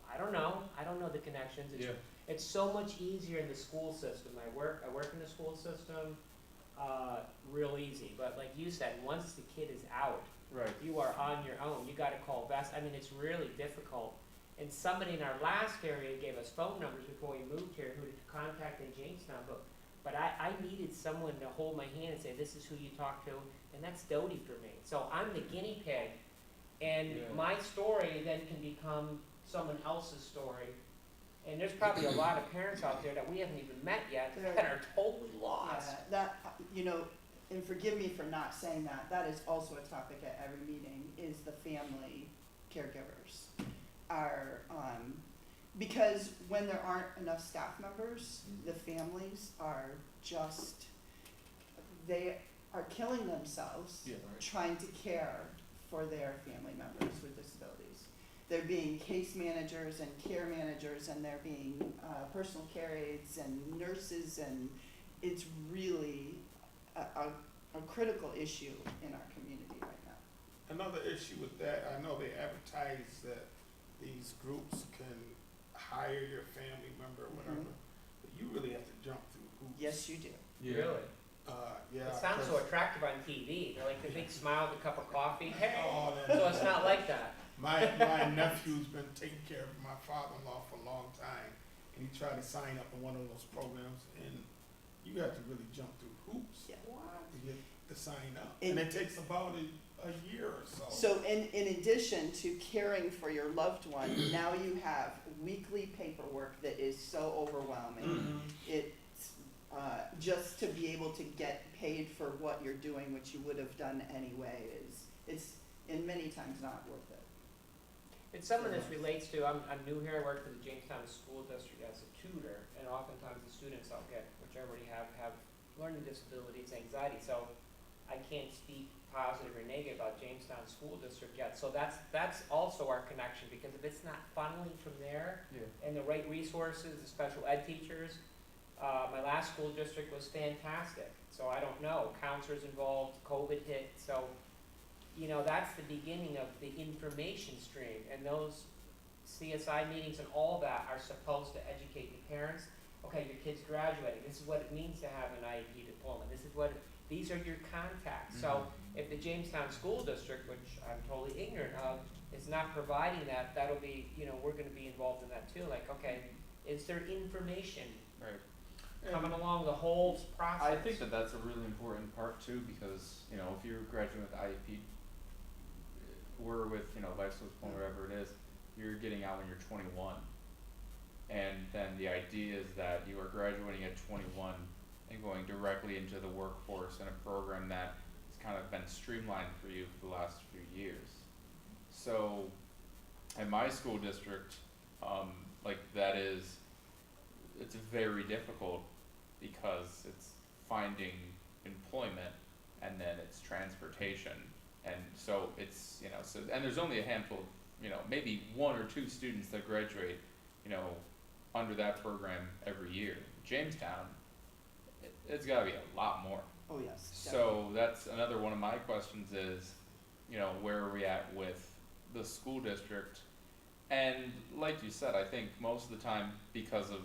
I don't know the connections. It's so much easier in the school system. I work in the school system, real easy. But like you said, once the kid is out, Right. you are on your own. You gotta call Best. I mean, it's really difficult. And somebody in our last area gave us phone numbers before we moved here who to contact in Jamestown, but I needed someone to hold my hand and say, this is who you talk to, and that's Dodie for me. So I'm the guinea pig, and Yeah. my story then can become someone else's story. And there's probably a lot of parents out there that we haven't even met yet that are totally lost. Yeah, that, and forgive me for not saying that, that is also a topic at every meeting, is the family caregivers. Because when there aren't enough staff members, the families are just, they are killing themselves Yeah, right. trying to care for their family members with disabilities. They're being case managers and care managers, and they're being personal care aides and nurses, and it's really a critical issue in our community right now. Another issue with that, I know they advertise that these groups can hire your family member or whatever, but you really have to jump through hoops. Yes, you do. Really? Yeah. It sounds so attractive on TV. They're like the big smile with a cup of coffee. Hey. Oh, So it's not like that. My nephew's been taking care of my father-in-law for a long time, and he tried to sign up in one of those programs, and you have to really jump through hoops Yeah. to get to sign up, And- and it takes about a year or so. So in addition to caring for your loved one, now you have weekly paperwork that is so overwhelming. It's, just to be able to get paid for what you're doing, which you would have done anyway, is in many times not worth it. It's something this relates to, I'm new here, I work for the Jamestown School District as a tutor, and oftentimes the students I'll get, which I already have learning disabilities, anxiety, so I can't speak positive or negative about Jamestown School District yet. So that's also our connection, because if it's not funneling from there, Yeah. and the right resources, the special ed teachers, my last school district was fantastic, so I don't know, counselors involved, COVID hit, so, that's the beginning of the information stream, and those CSI meetings and all that are supposed to educate the parents. Okay, your kid's graduating, this is what it means to have an IEP diploma, these are your contacts. So if the Jamestown School District, which I'm totally ignorant of, is not providing that, that'll be, we're gonna be involved in that too, like, okay, is there information Right. coming along the whole process? I think that that's a really important part too, because, if you're graduating with IEP, or with, life skills diploma, whatever it is, you're getting out when you're 21. And then the idea is that you are graduating at 21 and going directly into the workforce in a program that has kind of been streamlined for you for the last few years. So, in my school district, it's very difficult, because it's finding employment, and then it's transportation, and so it's, and there's only a handful of, maybe 1 or 2 students that graduate, under that program every year. Jamestown, it's gotta be a lot more. Oh, yes. So that's another one of my questions is, you know, where are we at with the school district? And like you said, I think most of the time, because of,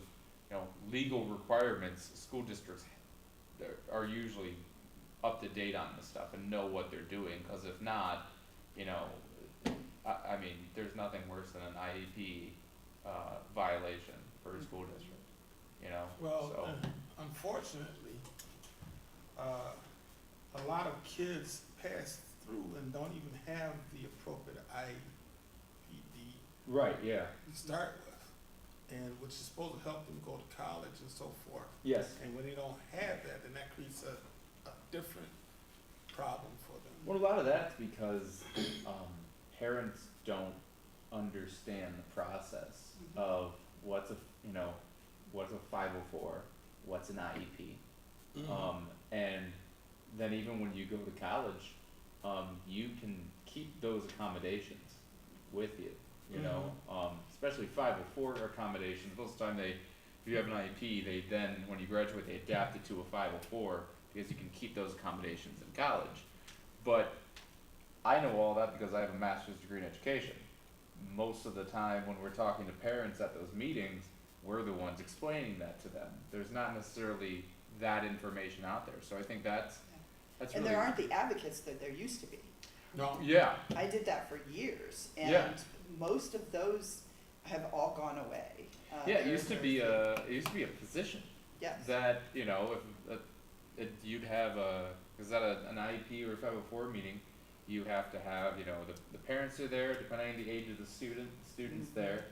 you know, legal requirements, school districts are usually up to date on this stuff and know what they're doing, cause if not, you know, I mean, there's nothing worse than an IEP, violation for a school district, you know, Well, so. unfortunately, a lot of kids pass through and don't even have the appropriate IEPD Right, yeah, to start with, and which is supposed to help them go to college and so forth. yes. And when they don't have that, then that creates a different problem for them. Well, a lot of that's because, parents don't understand the process of what's a, you know, what's a 504, what's an IEP. And then even when you go to college, you can keep those accommodations with you, you know, especially 504 accommodations, most of the time if you have an IEP, they then, when you graduate, they adapt it to a 504, because you can keep those accommodations in college. But I know all that because I have a master's degree in education. Most of the time when we're talking to parents at those meetings, we're the ones explaining that to them. There's not necessarily that information out there, so I think that's And really. there aren't the advocates that there used to be. No. Yeah, I did that for years, Yeah. and most of those have all gone away. yeah, it there- used to there's be the- it used to be a position Yes. that, you know, if you'd have cause at an IEP or 504 meeting, you have to have, you know, the parents are there, depending on the age of the students Mhm. there,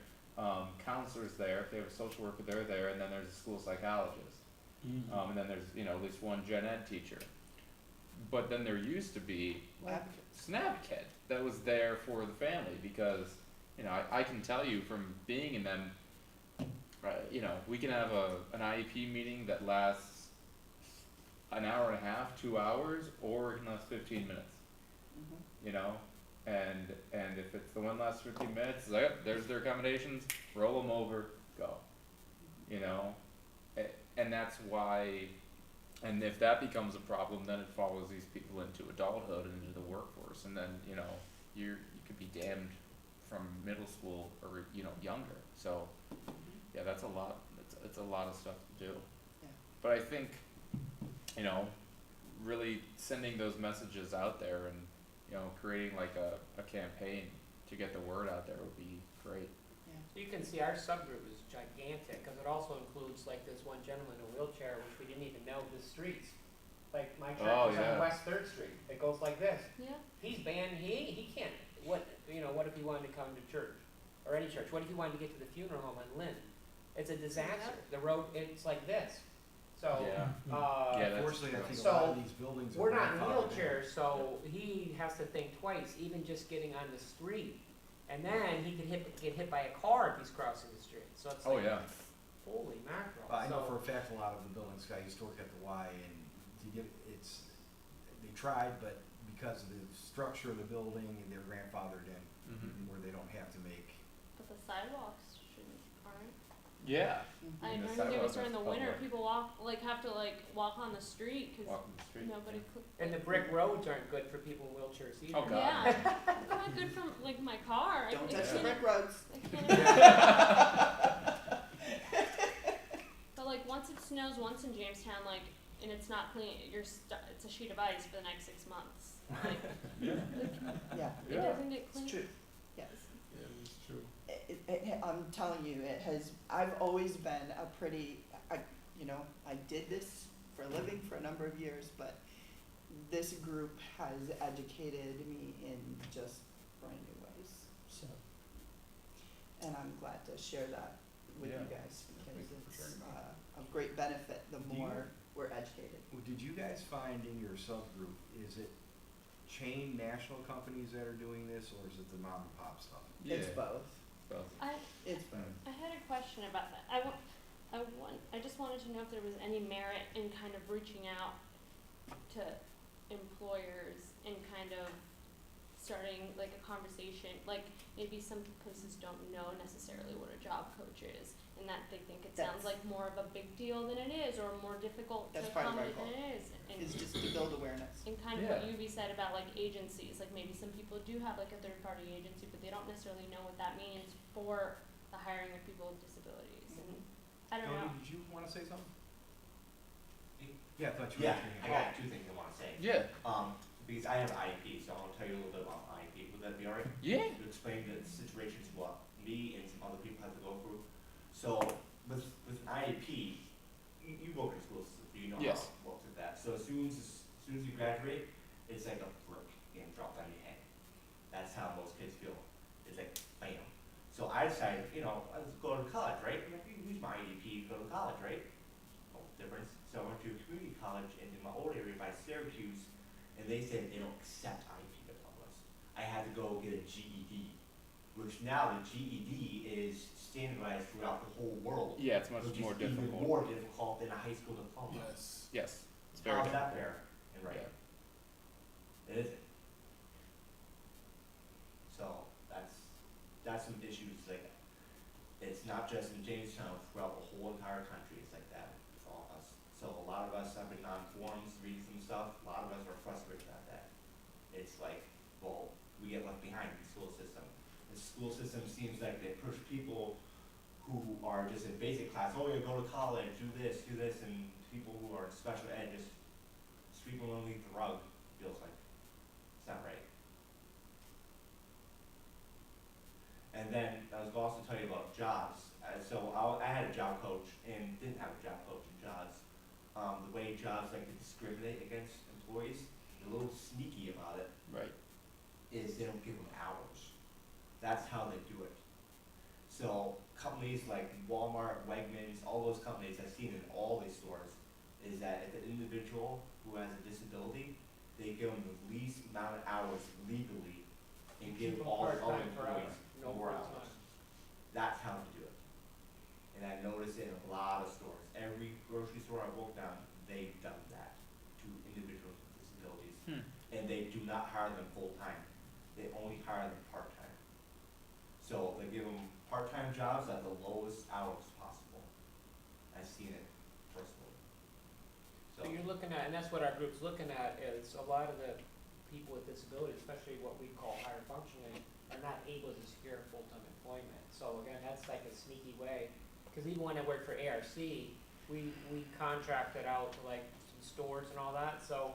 counselors there, if they have a social worker, they're there, and then there's a school psychologist. And then there's, you know, at least one gen ed teacher. But then there used to be Advocates. an advocate that was there for the family, because, you know, I can tell you from being in them, you know, we can have an IEP meeting that lasts an hour and a half, 2 hours, or it can last 15 minutes, Mhm. you know? And if it's the one lasts 15 minutes, it's like, yep, there's their accommodations, roll them over, go, you know? And that's why, and if that becomes a problem, then it follows these people into adulthood and into the workforce, and then, you know, you could be damned from middle school or, you know, younger, so, yeah, that's a lot, it's a lot of stuff to do. Yeah. But I think, you know, really sending those messages out there and, you know, creating like a campaign to get the word out there would be great. So you can see our subgroup is gigantic, cause it also includes like this one gentleman in a wheelchair, which we didn't even know the streets. Like my church Oh, is yeah. on West Third Street, it goes like this. Yeah. He's banned, he can't, what if he wanted to come to church, or any church, what if he wanted to get to the funeral home in Lynn? It's a disaster, the road, it's like this, so, Yeah. Yeah, that's Unfortunately, I true. think a lot of So, these buildings are we're not in grandfathered wheelchairs, so he has to think twice, even just getting on the street. And then he could get hit by a car if he's crossing the street, so it's Oh, like, yeah. holy mackerel. I know So- for a fact a lot of the buildings, I used to work at the Y, and they tried, but because of the structure of the building, and they're grandfathered in, Mm-hmm. where they don't have to make. But the sidewalks shouldn't, aren't. Yeah. Mhm. I And the remember there was sidewalks during the are winter, public. people have to walk on the street, cause Walking the street. nobody could. And the brick roads aren't good for people in wheelchairs either. Oh, God. Yeah, it's not good from, like, my car, Don't I touch the can't, brick roads. I can't. But like, once it snows once in Jamestown, like, and it's not clean, it's a sheet of ice for the next 6 months, like, Yeah, it Yeah. doesn't get it's clean. true, yes. Yeah, it's true. I'm telling you, I've always been a pretty, I did this for a living for a number of years, but this group has educated me in just brand new ways, so. And I'm glad to share that with you Yeah. guys, because Thank you for it's, sharing that. of great benefit the Do you- more we're educated. Well, did you guys find in your subgroup, is it chain national companies that are doing this, or is it the mom and pop stuff? It's Yeah. both, Both. it's both. I had a question about that. I just wanted to know if there was any merit in kind of reaching out to employers and kind of starting like a conversation, like maybe some places don't know necessarily what a job coach is, and that they think it That's- sounds like more of a big deal than it is, or more difficult to That's part of our accommodate than goal. it is. And Is just to build awareness. and kind of what Yeah. Yubi said about like agencies, like maybe some people do have like a third party agency, but they don't necessarily know what that means for the hiring of people with disabilities, and I don't know. Tony, did you wanna say something? Yeah, I thought you were. Yeah, asking. I got two things I wanna say. Yeah. Because I have IEP, so I'll tell you a little bit about IEP. Would that be alright? Yeah. To explain the situations what me and some other people have to go through. So with an IEP, you work in schools, so you know how Yes. it works with that. So as soon as you graduate, it's like a brick getting dropped on your head. That's how most kids feel. It's like bam. So I decided, let's go to college, right? I'm like, you can use my IEP to go to college, right? No difference. So I went to a community college in my old area by Syracuse, and they said they don't accept IEP diplomas. I had to go get a GED, which now the GED is standardized throughout the whole world. Yeah, it's much Which more is even difficult. more difficult than a high school diploma. Yes. Yes, it's very How is that difficult. fair and right? Yeah. It isn't. So that's some issues like, it's not just in Jamestown, throughout the whole entire country, it's like that with all of us. So a lot of us have been on forums, reading some stuff, a lot of us are frustrated about that. It's like, well, we get left behind in the school system. The school system seems like they push people who are just in basic class, oh, you go to college, do this, and people who are in special ed just sweep them underneath the rug, feels like. It's not right. And then I was going to also tell you about jobs. So I had a job coach and didn't have a job coach in jobs. The way jobs like to discriminate against employees, they're a little sneaky about it, Right. is they don't give them hours. That's how they do it. So companies like Walmart, Wegmans, all those companies I've seen in all these stores, is that if an individual who has a disability, they give them the least amount of hours legally and give Keep 'em all part-time other forever, employees no more full-time. hours. That's how to do it. And I noticed it in a lot of stores. Every grocery store I've worked on, they've done that to individuals with disabilities. And they do not hire them full-time. They only hire them part-time. So they give them part-time jobs at the lowest hours possible. I've seen it personally. So you're looking at, and that's what our group's looking at, is a lot of the people with disabilities, especially what we call higher functioning, are not able to secure full-time employment. So again, that's like a sneaky way, because even when I worked for ARC, we contracted out to like some stores and all that, so,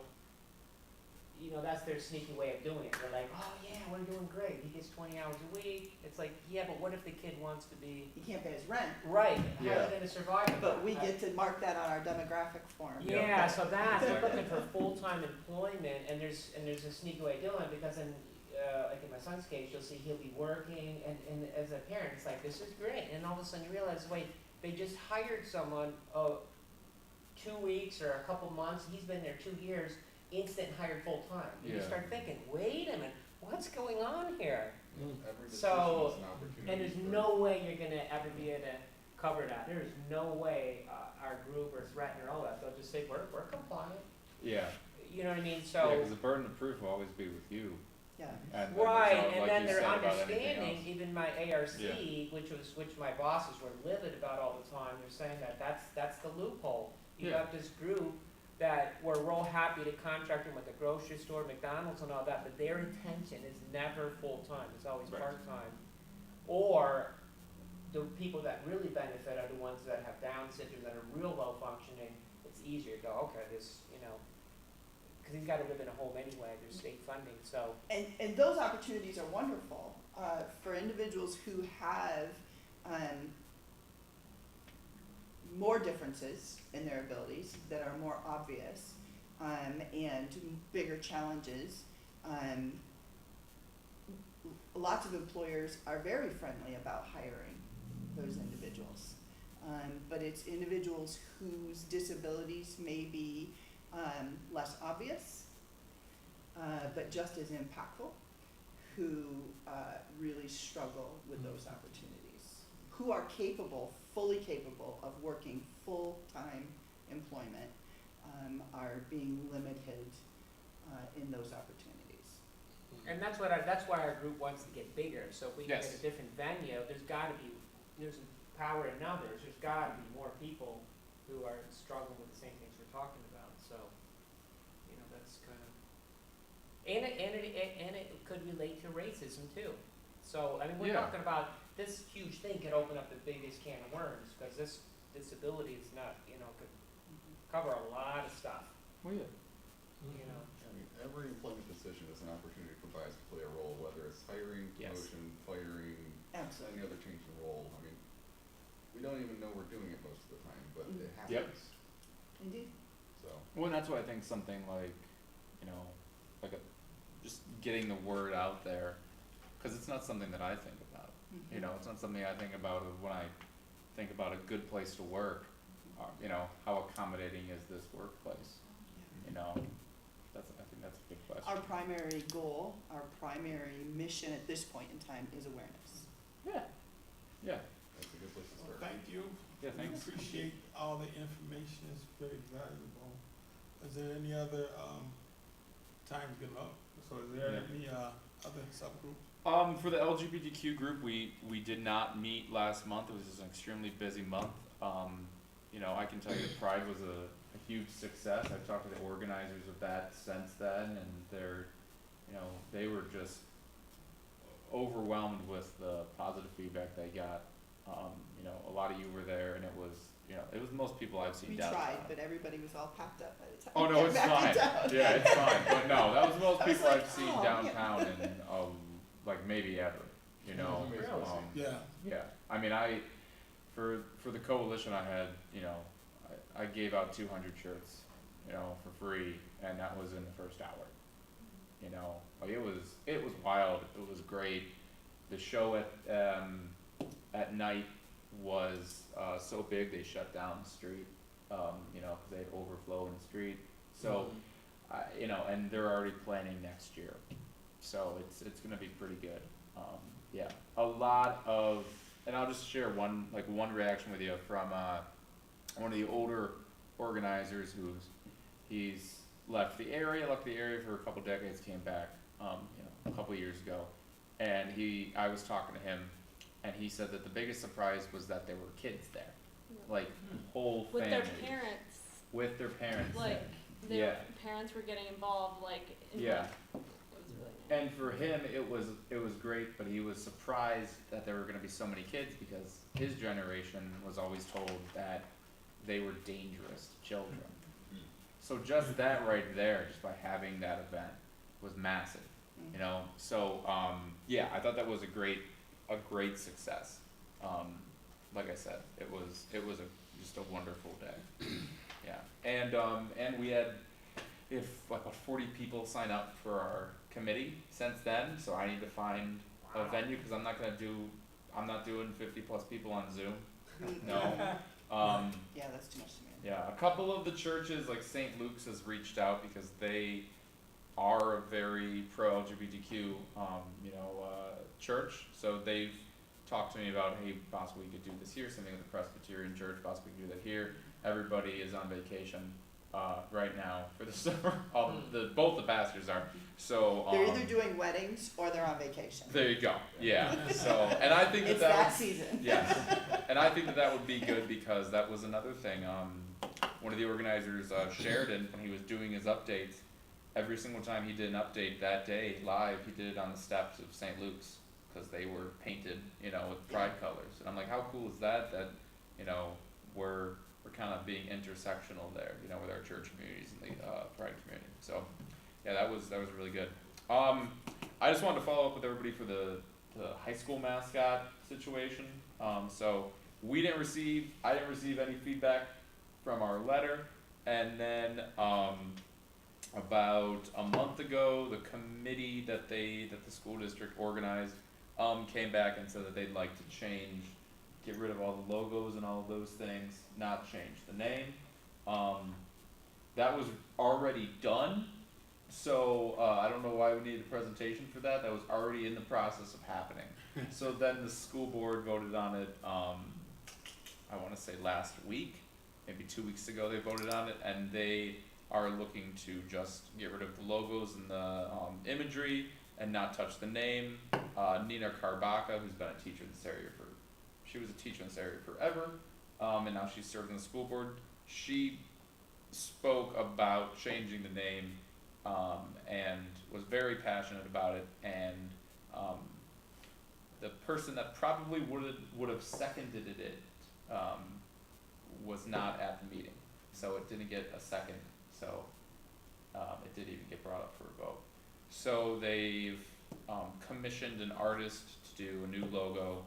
that's their sneaky way of doing it. They're like, oh yeah, we're doing great, he gets 20 hours a week. It's like, yeah, but what if the kid wants to be, He can't pay his rent, right, how are Yeah. they gonna survive with but that? we get to mark that on our demographic form. Yeah, so that's, they're Exactly. looking for full-time employment, and there's a sneaky way of doing it, because in, like in my son's case, you'll see he'll be working, and as a parent, it's like, this is great, and all of a sudden you realize, wait, they just hired someone, 2 weeks or a couple months, he's been there 2 years, instant hired full-time. And you Yeah. start thinking, wait a minute, what's going on here? Every decision So- is an opportunity. And there's for- no way you're gonna ever be able to cover that. There is no way our group or threaten or all that. They'll just say, we're compliant. Yeah. You know what I mean? Yeah, So, because the burden of proof will always be with you. Yeah. And right, then it's all and like then you they're said about anything understanding, else. even my ARC, Yeah. which my bosses were livid about all the time, they're saying that that's the loophole. You Yeah. have this group that we're real happy to contract them with the grocery store, McDonald's and all that, but their intention is never full-time, it's always Right. part-time. Or the people that really benefit are the ones that have Down syndrome, that are real low functioning. It's easier to go, okay, this, because he's gotta live in a home anyway, there's state funding, so. And those opportunities are wonderful, for individuals who have, more differences in their abilities that are more obvious, and bigger challenges. Lots of employers are very friendly about hiring those individuals. But it's individuals whose disabilities may be, less obvious, but just as impactful, who, really struggle with those opportunities, who are fully capable of working full-time employment, are being limited, in those opportunities. And that's why our group wants to get bigger, so if we can get Yes. a different venue, there's power in numbers, there's gotta be more people who are struggling with the same things we're talking about, so, you know, that's kind of. And it could relate to racism too. So, I mean, we're Yeah. talking about, this huge thing could open up the biggest can of worms, because this disability is not, you know, could cover a lot of stuff, Well, yeah. you know. I mean, every employment decision is an opportunity for bias to play a role, whether it's hiring, Yes. promotion, firing, Absolutely. any other change in role. I mean, we don't even know we're doing it most of the time, but it Yep. happens, Indeed. so. Well, and that's why I think something like, you know, like just getting the word out there, because it's not something that I think about. You know, it's not something I think about when I think about a good place to work. You know, how accommodating is this workplace? Yeah. You know, I think that's a good question. Our primary goal, our primary mission at this point in time is awareness. Yeah. Yeah. That's a good place to Well, start. thank you. Yeah. We Thanks. appreciate all the information, it's very valuable. Is there any other, time's getting up, so is there Yeah. any, other subgroups? For the LGBTQ group, we did not meet last month. It was just an extremely busy month. You know, I can tell you that Pride was a huge success. I've talked to the organizers of that since then, and you know, they were just overwhelmed with the positive feedback they got. You know, a lot of you were there, and it was most people I've seen We downtown. tried, but everybody was all packed up by the time. Oh we no, got it's back fine. to town. Yeah, it's fine. But no, that was most I was people like, I've seen oh, man. downtown in like maybe ever. You know. Really? Yeah. Yeah. I mean, for the coalition I had, you know, I gave out 200 shirts, you know, for free, and that was in the first hour. You know, like it was wild. It was great. The show at night was so big they shut down the street. You know, because they had overflow in the street. So, you know, and they're already planning next year, so it's gonna be pretty good. Yeah, a lot of, and I'll just share one reaction with you from one of the older organizers he's left the area for a couple decades, came back, you know, a couple years ago, and I was talking to him, and he said that the biggest surprise was that there were kids there, like whole With families. their parents, With their parents. like, their Yeah. parents were getting involved, like, in Yeah. it was really nice. And for him, it was great, but he was surprised that there were going to be so many kids because his generation was always told that they were dangerous children. So just that right there, just by having that event, was massive. You know, so yeah, I thought that was a great success. Like I said, it was just a wonderful day. Yeah, and we had about 40 people sign up for our committee since then. So I need to find a venue because I'm not doing 50+ people on Zoom. No. Yeah, that's too much to manage. Yeah, a couple of the churches, like St. Luke's, has reached out because they are a very pro-LGBTQ, you know, church. So they've talked to me about, hey, possibly we could do this here. Something with the Presbyterian Church, possibly we could do that here. Everybody is on vacation right now for the summer. Both the pastors are. So They're either doing weddings or they're on vacation. there you go. Yeah. So, and I think It's that that was, season. yes, and I think that would be good because that was another thing. One of the organizers, Sheridan, when he was doing his updates, every single time he did an update that day live, he did it on the steps of St. Luke's because they were painted, you know, with pride colors. And I'm like, how cool is that? That, you know, we're kind of being intersectional there, you know, with our church communities and the pride community. So, yeah, that was really good. I just wanted to follow up with everybody for the high school mascot situation. So I didn't receive any feedback from our letter, and then about a month ago, the committee that the school district organized came back and said that they'd like to get rid of all the logos and all of those things, not change the name. That was already done, so I don't know why we needed a presentation for that. That was already in the process of happening. So then the school board voted on it, I want to say last week, maybe 2 weeks ago they voted on it, and they are looking to just get rid of the logos and the imagery and not touch the name. Nina Karbaka, who's been a teacher in this area for, she was a teacher in this area forever, and now she's served in the school board. She spoke about changing the name, and was very passionate about it, and, the person that probably would have seconded it, was not at the meeting, so it didn't get a second, so, it didn't even get brought up for a vote. So they've, commissioned an artist to do a new logo,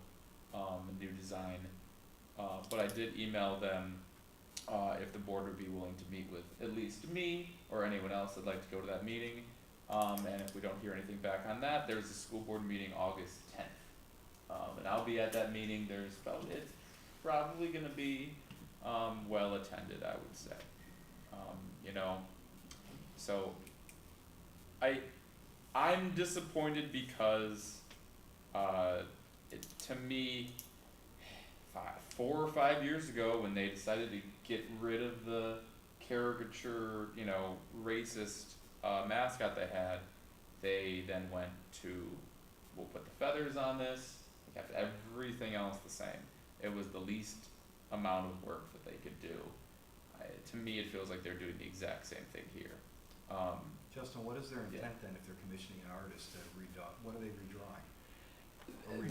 a new design, but I did email them, if the board would be willing to meet with at least me or anyone else that'd like to go to that meeting. And if we don't hear anything back on that, there's a school board meeting August 10th. And I'll be at that meeting. It's probably gonna be, well attended, I would say. You know, so I'm disappointed because, to me, 4 or 5 years ago, when they decided to get rid of the caricature, you know, racist mascot they had, they then went to, we'll put the feathers on this, we kept everything else the same. It was the least amount of work that they could do. To me, it feels like they're doing the exact same thing here. Justin, what is their Yeah. intent then if they're commissioning an artist to redraw, what are they redrawing?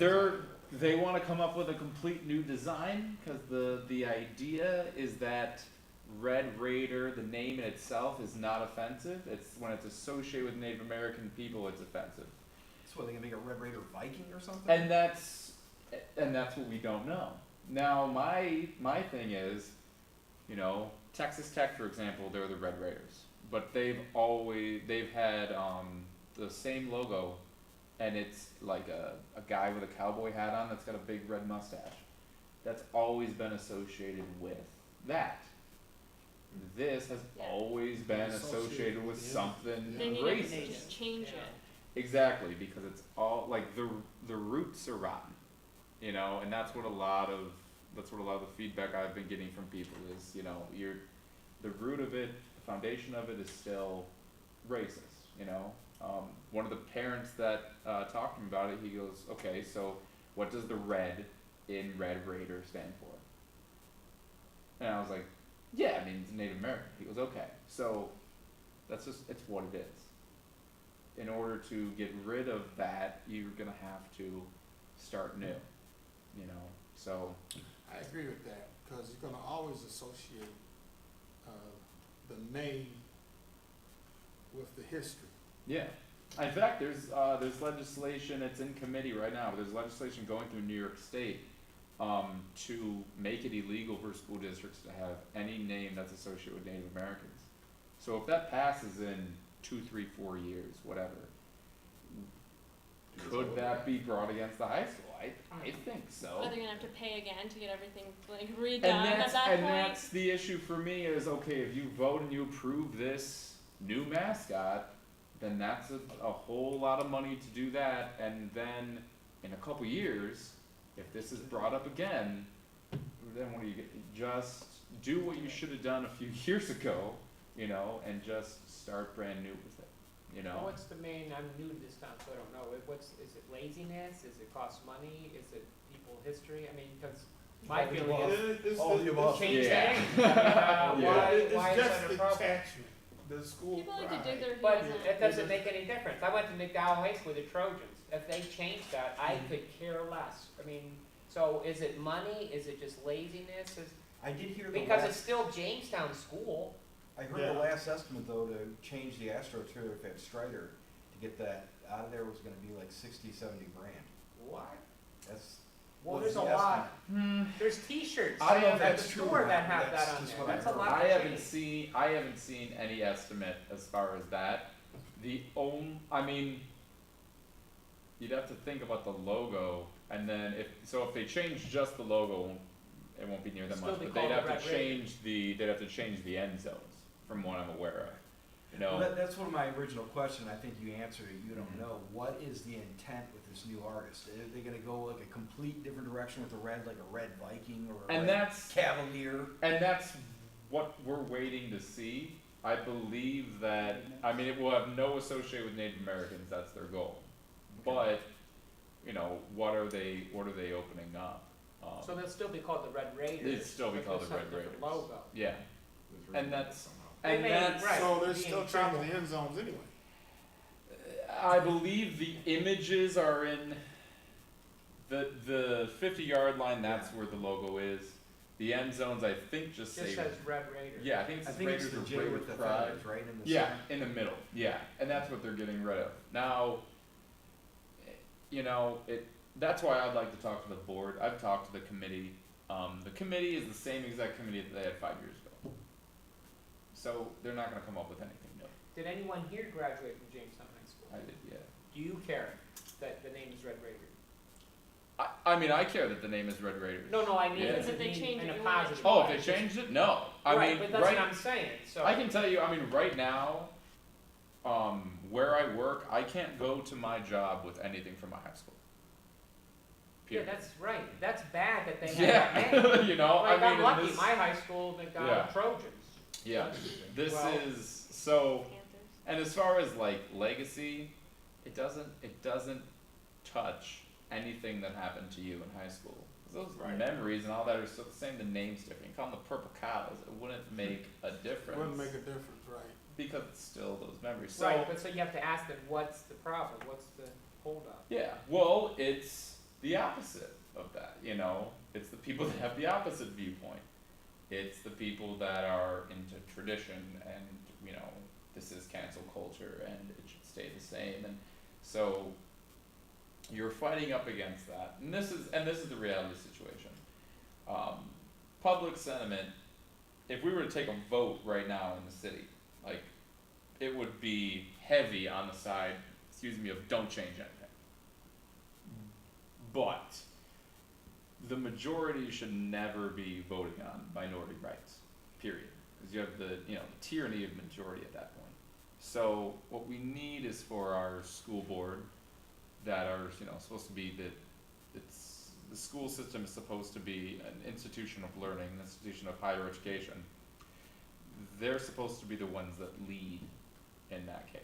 Or They wanna come up with a complete new design, cause the idea is that Red Raider, the name in itself is not offensive, it's when it's associated with Native American people, it's offensive. So are they gonna make a Red Raider Viking or something? And that's what we don't know. Now, my thing is, you know, Texas Tech, for example, they're the Red Raiders, but they've had, the same logo, and it's like a guy with a cowboy hat on that's got a big red mustache. That's always been associated with that. This has Yeah. always been Associated associated with with something They need racist. to just change Yeah. it. Exactly, because it's all like the roots are rotten, you know, and that's what a lot of the feedback I've been getting from people is, you know, the root of it, the foundation of it is still racist, you know. One of the parents that talked to me about it, he goes, okay, so what does the red in Red Raider stand for? And I was like, yeah, it means Native American. He goes, okay, so it's what it is. In order to get rid of that, you're gonna have to start new, you know, so. I agree with that, cause you're gonna always associate, the name with the history. Yeah. In fact, there's legislation, it's in committee right now, but there's legislation going through New York State, to make it illegal for school districts to have any name that's associated with Native Americans. So if that passes in 2, 3, 4 years, whatever, could that be brought against the high school? I think so. Are they gonna have to pay again to get everything like redone And at that point? that's the issue for me is, okay, if you vote and you approve this new mascot, then that's a whole lot of money to do that, and then in a couple years, if this is brought up again, then what do you get? Just do what you should have done a few years ago, you know, and just start brand new with it, you know? What's the main, I'm new to this town, so I don't know, is it laziness, is it cost money, is it people history, I mean, because my All the feeling above. is, All the above. change Yeah. the name, I mean, Yeah. why is that a It's problem? just attachment, the school People like to pride. dig their But heels in. it doesn't make any difference. I went to McDowell High School with the Trojans. If they changed that, I could care less. I mean, so is it money? Is it just laziness? I did hear the Because it's last, still Jamestown School. I heard Yeah. the last estimate though, to change the AstroTurf at Strider, to get that out of there was gonna be like 60, 70 grand. What? That's, Well, what's there's a the lot. estimate? There's T-shirts I don't know if at the that's true or store not, that but have that's that on just there. what I That's a heard. lot I to haven't change. seen any estimate as far as that. I mean, you'd have to think about the logo, and then if they change just the logo, it won't be near that Still much, be but they'd called have the to Red Raiders. change the end zones, from what I'm aware of, you know? Well, that's one of my original question, I think you answered it, you don't Mhm. know. What is the intent with this new artist? Are they gonna go like a complete different direction with the red, like a red Viking or a And red that's, Cavalier? and that's what we're waiting to see. I believe that, I mean, it will have no association with Native Americans, that's their goal. But, you know, what are they opening up? So they'll still be called the Red Raiders. They'd still be but called with the Red some different Raiders. Logo. Yeah, It's and renamed that's, somehow. and They may- that's, right. So they're be in still trouble. changing the end zones anyway. I believe the images are in the 50-yard line, that's where the logo is. The end zones, I think, just say, Just says Red Raiders. yeah, I think I it's think it's Raiders the or J Raider with the Pride. feathers, right, in the Yeah, center? in the middle, yeah, and that's what they're getting rid of. Now, you know, that's why I'd like to talk to the board. I've talked to the committee. The committee is the same exact committee that they had 5 years ago. So they're not gonna come up with anything new. Did anyone here graduate from Jamestown High School? I did, yeah. Do you care that the name is Red Raiders? I mean, I care that the name is Red Raiders. No, I mean, Yeah. does If it they mean change in it, a you want it positive to- Oh, way? if they changed it? No. I Right, mean, but that's right, what I'm saying, so. I can tell you, I mean, right now, where I work, I can't go to my job with anything from my high school. Yeah, Period. that's right, that's bad that they have that name. Yeah, you know, Like, I mean, I'm and lucky, this, my high school, they got Yeah. Trojans. yeah, this Well- is, so, Panthers. and as far as like legacy, it doesn't touch anything that happened to you in high school. 'Cause those Right. memories and all that are still the same, the name's different. You call them the purple cows, it wouldn't make a difference. Wouldn't make a difference, right? Because it's still those memories. So, Right, but so you have to ask them, what's the problem, what's the holdup? yeah, well, it's the opposite of that, you know? It's the people that have the opposite viewpoint. It's the people that are into tradition and, you know, this is cancel culture and it should stay the same. And so you're fighting up against that. And this is the reality situation. Public sentiment, if we were to take a vote right now in the city, like, it would be heavy on the side, of don't change anything. But the majority should never be voting on minority rights, period. Because you have the tyranny of majority at that point. So what we need is for our school board that are, supposed to be the school system is supposed to be an institution of learning, an institution of higher education. They're supposed to be the ones that lead in that case.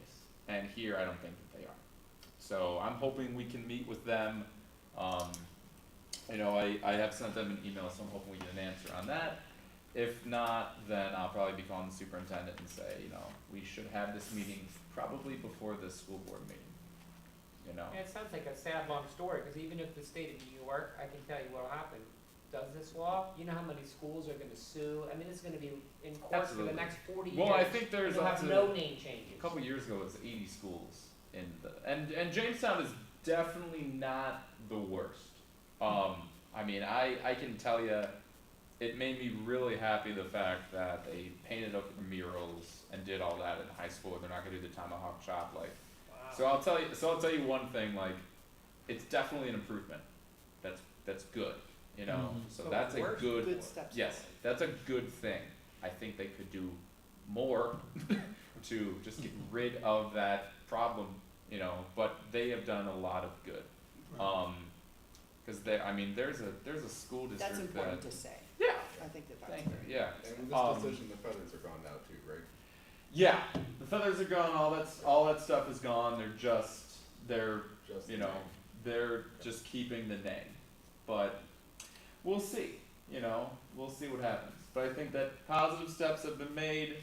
And here, I don't think that they are. So I'm hoping we can meet with them. I have sent them an email, so I'm hoping we get an answer on that. If not, then I'll probably be calling the superintendent and say, we should have this meeting probably before the school board meeting. Yeah, it sounds like a sad, long story, because even if the state of New York, I can tell you what'll happen, does this law, you know how many schools are gonna sue? I mean, it's gonna be in court for Absolutely. the next 40 years. Well, I think there's You'll up have to no name changes. a couple years ago it was 80 schools in and Jamestown is definitely not the worst. I can tell you, it made me really happy the fact that they painted up the murals and did all that in high school. They're not gonna do the tomahawk chop like. Wow. So I'll tell you one thing, like, it's definitely an improvement. That's good, So So that's a worse- Good steps yes, forward. that's a good thing. I think they could do more to just get rid of that problem, but they have done a lot of good. Cause there's a school district That's important to say. yeah, I think that's thank very. you, yeah. And with Um, this decision, the feathers are gone now too, right? Yeah, the feathers are gone, all that stuff is gone, they're Just you know, they're just keeping the name. But we'll see, we'll see what happens. But I think that positive steps have been made,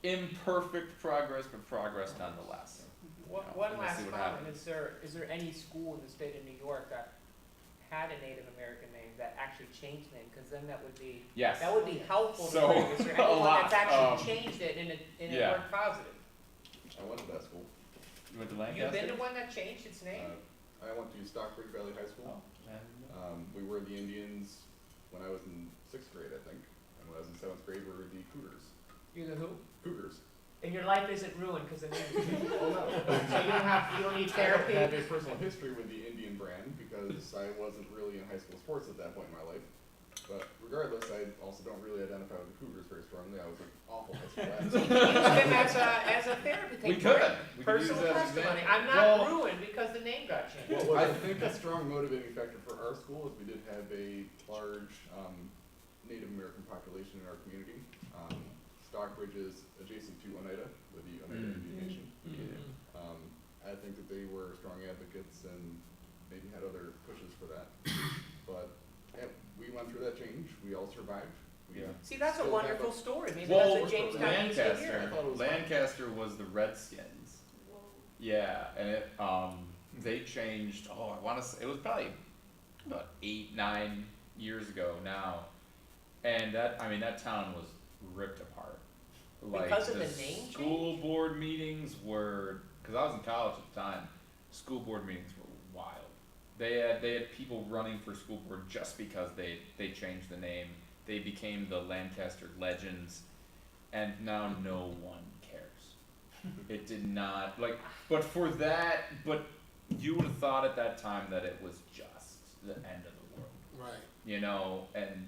imperfect progress, but progress nonetheless. One we'll last see what comment, happens. is there any school in the state of New York that had a Native American name that actually changed name? Because then that would be Yes. helpful to So, bring. Is there a anyone lot, that's actually changed it and it yeah. worked positive? I went to that school. You went to You Lancaster? been to one that changed its name? I went to Stockbridge Valley High School. Oh, We were the Indians when I was in 6th grade, I think. And when I was in 7th grade, we were the Cougars. You're the who? Cougars. And your life isn't ruined because of name. Oh no. So you don't need I don't therapy? have a personal history with the Indian brand because I wasn't really in high school sports at that point in my life. But regardless, I also don't really identify with the Cougars very strongly. I was an awful high school athlete. Use him as a therapy We thing. could. We could use Personal that as an testimony. example. I'm not Well, ruined because the name got changed. Well, I think a strong motivating factor for our school is we did have a large Native American population in our community. Stockbridge is adjacent to Oneida, with the Oneida Indian Nation. I think that they were strong advocates and maybe had other pushes for that. But, yeah, we went through that change, we all survived. We Yeah. See, that's a still have wonderful story, maybe Well, that's what Jamestown needs to hear. I thought it was fun. Lancaster was the Redskins. Whoa. Yeah, and they changed. Oh, I want to say it was probably about 8, 9 years ago now, and that town was ripped apart. Like Because of the name school board meetings were, because I was in college at the time. School board meetings were wild. They had people running for school board just because they changed the name. They became the Lancaster Legends, and now no one cares. It did not but but you would have thought at that time that it was just the end of the world, Right. and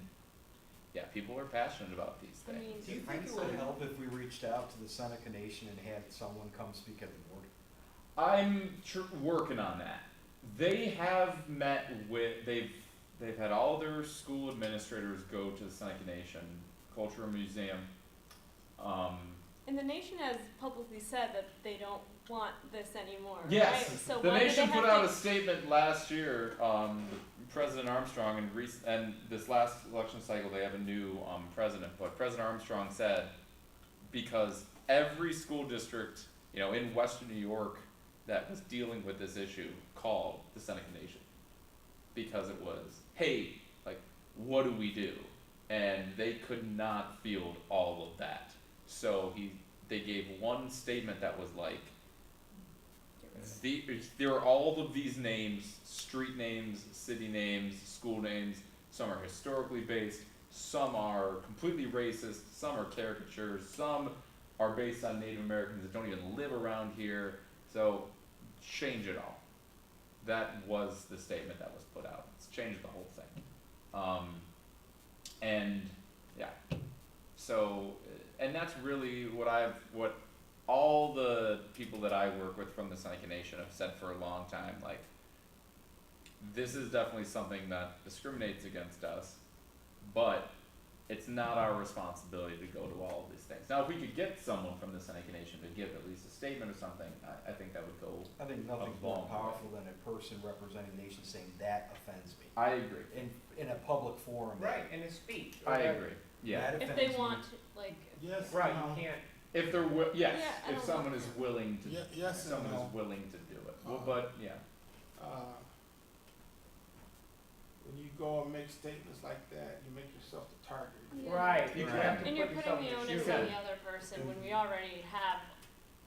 yeah, people are passionate about these I mean, things. Do you think it would help if we reached out to the Seneca Nation and had someone come speak at the board? I'm working on that. They have met with they've had all their school administrators go to the Seneca Nation Cultural Museum. And the nation has publicly said that they don't want this anymore, Yes, right? So the why do nation they put have out to- a statement last year. President Armstrong and this last election cycle they have a new president. But President Armstrong said because every school district in Western New York that was dealing with this issue called the Seneca Nation because it was, hey, what do we do? And they could not field all of that. So they gave one statement that was like, there are all of these names, street names, city names, school names. Some are historically based, some are completely racist, some are caricatures, some are based on Native Americans that don't even live around here. So change it all. That was the statement that was put out. It's changed the whole thing. And yeah, so and that's really what all the people that I work with from the Seneca Nation have said for a long time. Like, this is definitely something that discriminates against us, but it's not our responsibility to go to all of these things. Now, if we could get someone from the Seneca Nation to give at least a statement or something, I think that would go. I think nothing's more powerful than a person representing the nation saying that offends me I agree. in a public forum. Right, in a speech. I agree. Yeah. That if offends they me. want to, Yes. Right, no. you can't, If they're yes, Yeah, I if don't someone want is that. willing to, Yes and someone no. is willing to do it. Well, Uh, but yeah. When you go and make statements like that, you make yourself the target. Yeah. right, you Right. have to And you're put yourself putting in the the onus shoes. on the other person when we already have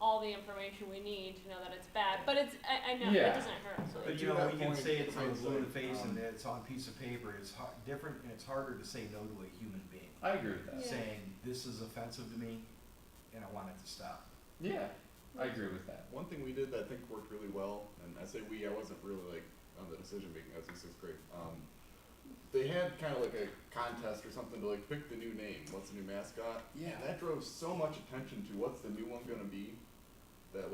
all the information we need to know that it's bad. But I know Yeah. it doesn't hurt. So But To you know, that we can point, say it to a blue in the hindsight, face and it's on a piece of paper. It's different and it's harder to say no to a human being. I agree with that. Yeah. Saying this is offensive to me and I want it to stop. Yeah, I agree with that. One thing we did that I think worked really well, and I say we, I wasn't really on the decision making, I was in 6th grade. They had kind of like a contest or something to pick the new name, what's the new mascot? Yeah. And that drove so much attention to what's the new one gonna be, that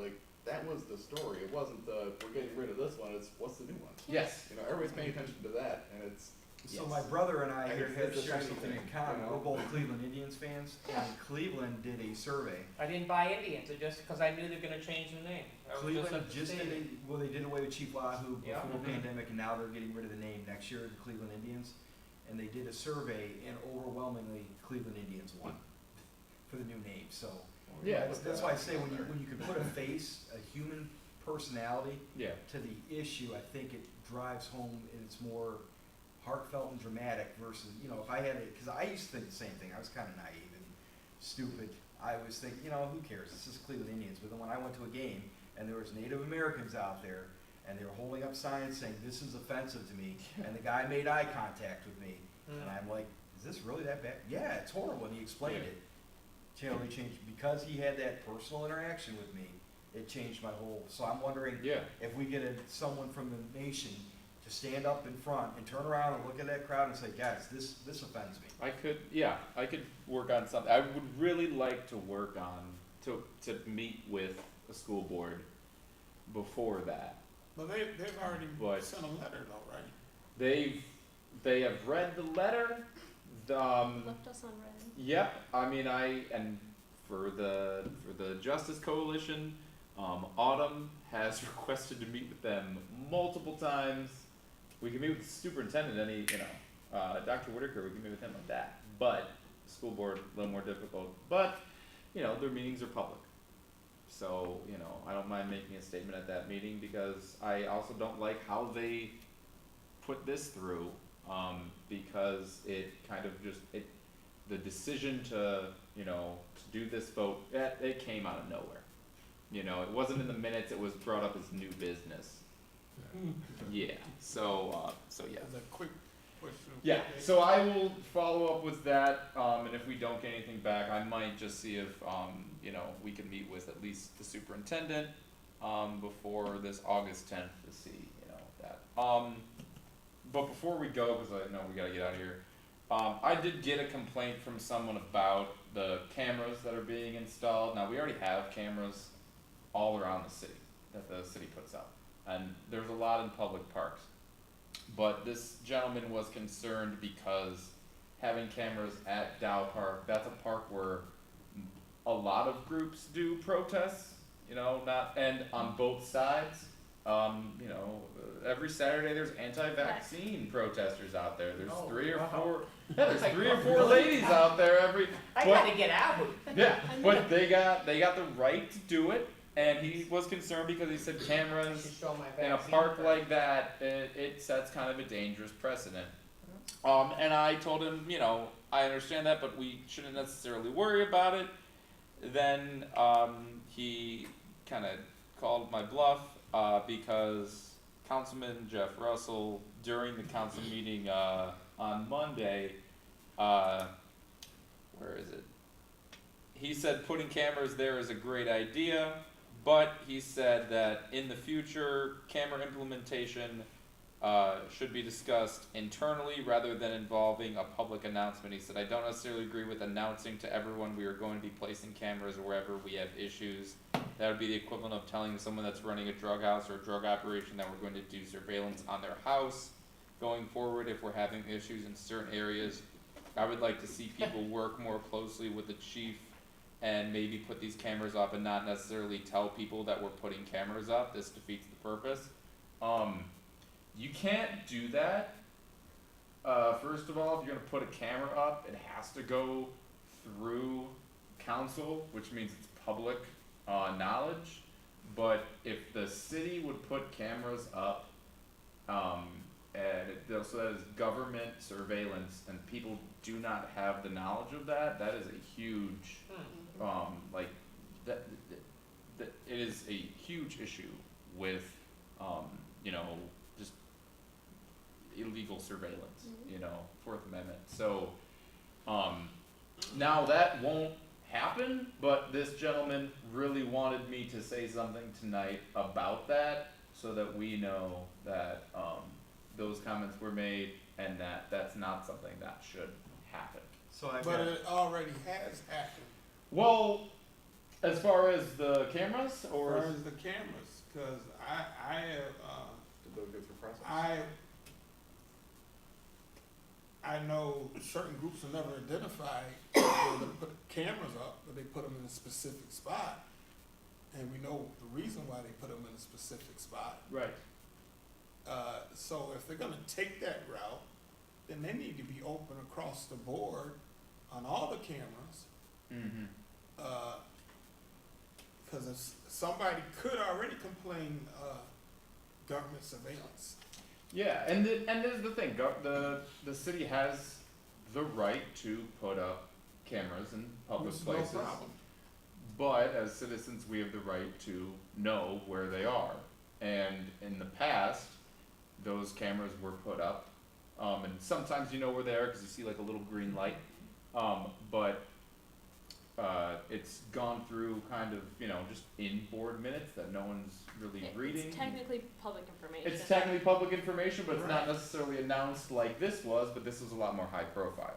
that was the story. It wasn't we're getting rid of this one, it's what's the new one? Yes. Everybody's paying attention to that, and it's, So Yes. my brother and I And here it's have a shared shiny something in thing, common. you know? We're both Cleveland Indians fans, and Cleveland did a survey. I didn't buy Indians, just because I knew they're gonna change the name. I was Cleveland just just did upstanding. they did away with Chief Wahoo Yeah. before Mhm. pandemic, and now they're getting rid of the name next year, the Cleveland Indians. And they did a survey, and overwhelmingly Cleveland Indians won for the new name. So Yeah. that's why I say when you can put a face, a human personality Yeah. to the issue, I think it drives home and it's more heartfelt and dramatic versus, if I had it, because I used to think the same thing. I was kind of naive and stupid. I was thinking, who cares? This is Cleveland Indians. But then when I went to a game and there was Native Americans out there and they were holding up signs saying, this is offensive to me, and the guy made eye contact with me, and I'm like, is this really that bad? Yeah, it's horrible, and he explained it. They changed, because he had that personal interaction with me, it changed my whole, so I'm wondering Yeah. if we get someone from the nation to stand up in front and turn around and look at that crowd and say, guys, this offends me. I could work on something. I would really like to work on to meet with a school board before that. But they've already But- sent a letter though, right? They have read the letter. left us on red. Yep. I mean, and for the Justice Coalition, Autumn has requested to meet with them multiple times. We can meet with the superintendent, Dr. Whitaker, we can meet with him like that. But school board, a little more difficult. But, their meetings are public. So, I don't mind making a statement at that meeting because I also don't like how they put this through, because it kind of just, the decision to do this vote, it came out of nowhere. It wasn't in the minutes, it was brought up as new business. Yeah, so yeah. As a quick question. Yeah, so I will follow up with that, and if we don't get anything back, I might just see if, we can meet with at least the superintendent, before this August 10th to see, that. But before we go, cause I know we gotta get out of here, I did get a complaint from someone about the cameras that are being installed. Now, we already have cameras all around the city, that the city puts up, and there's a lot in public parks. But this gentleman was concerned because having cameras at Dow Park, that's a park where a lot of groups do protests, and on both sides. Every Saturday there's anti-vaccine protesters out there. There's Oh, three or wow. four, there's 3 or 4 ladies out there every, I but- gotta get out. yeah, but they got the right to do it, and he was concerned because he said I cameras should show my in a vaccine park card. like that, it sets kind of a dangerous precedent. And I told him, I understand that, but we shouldn't necessarily worry about it. Then, he kinda called my bluff, because Councilman Jeff Russell, during the council meeting, on Monday, where is it? He said putting cameras there is a great idea, but he said that in the future, camera implementation should be discussed internally rather than involving a public announcement. He said, I don't necessarily agree with announcing to everyone we are going to be placing cameras wherever we have issues. That would be the equivalent of telling someone that's running a drug house or a drug operation that we're going to do surveillance on their house. Going forward, if we're having issues in certain areas, I would like to see people work more closely with the chief and maybe put these cameras up and not necessarily tell people that we're putting cameras up. This defeats the purpose. You can't do that. First of all, if you're gonna put a camera up, it has to go through council, which means it's public knowledge. But if the city would put cameras up, so that is government surveillance, and people do not have the knowledge of that, that is a huge, that it is a huge issue with, just illegal surveillance, Fourth Amendment. So, now that won't happen, but this gentleman really wanted me to say something tonight about that, so that we know that, those comments were made, and that that's not something that should happen. So I've But got, it already has happened, Well, as far as the cameras, as or far as the cameras, cause I have, Did those go through process? I know certain groups are never identified, they're gonna put cameras up, but they put them in a specific spot. And we know the reason why they put them in a specific spot. right? So if they're gonna take that route, then they need to be open across the board on all the cameras. Mm-hmm. Cause if somebody could already complain, government surveillance. Yeah, and there's the thing, the city has the right to put up cameras in public It's places. no problem. But as citizens, we have the right to know where they are. And in the past, those cameras were put up, and sometimes you know where they are because you see like a little green light. But it's gone through kind of, just in board minutes that no one's really reading. It's technically public information. It's technically public information, but it's not Right. necessarily announced like this was, but this was a lot more high profile.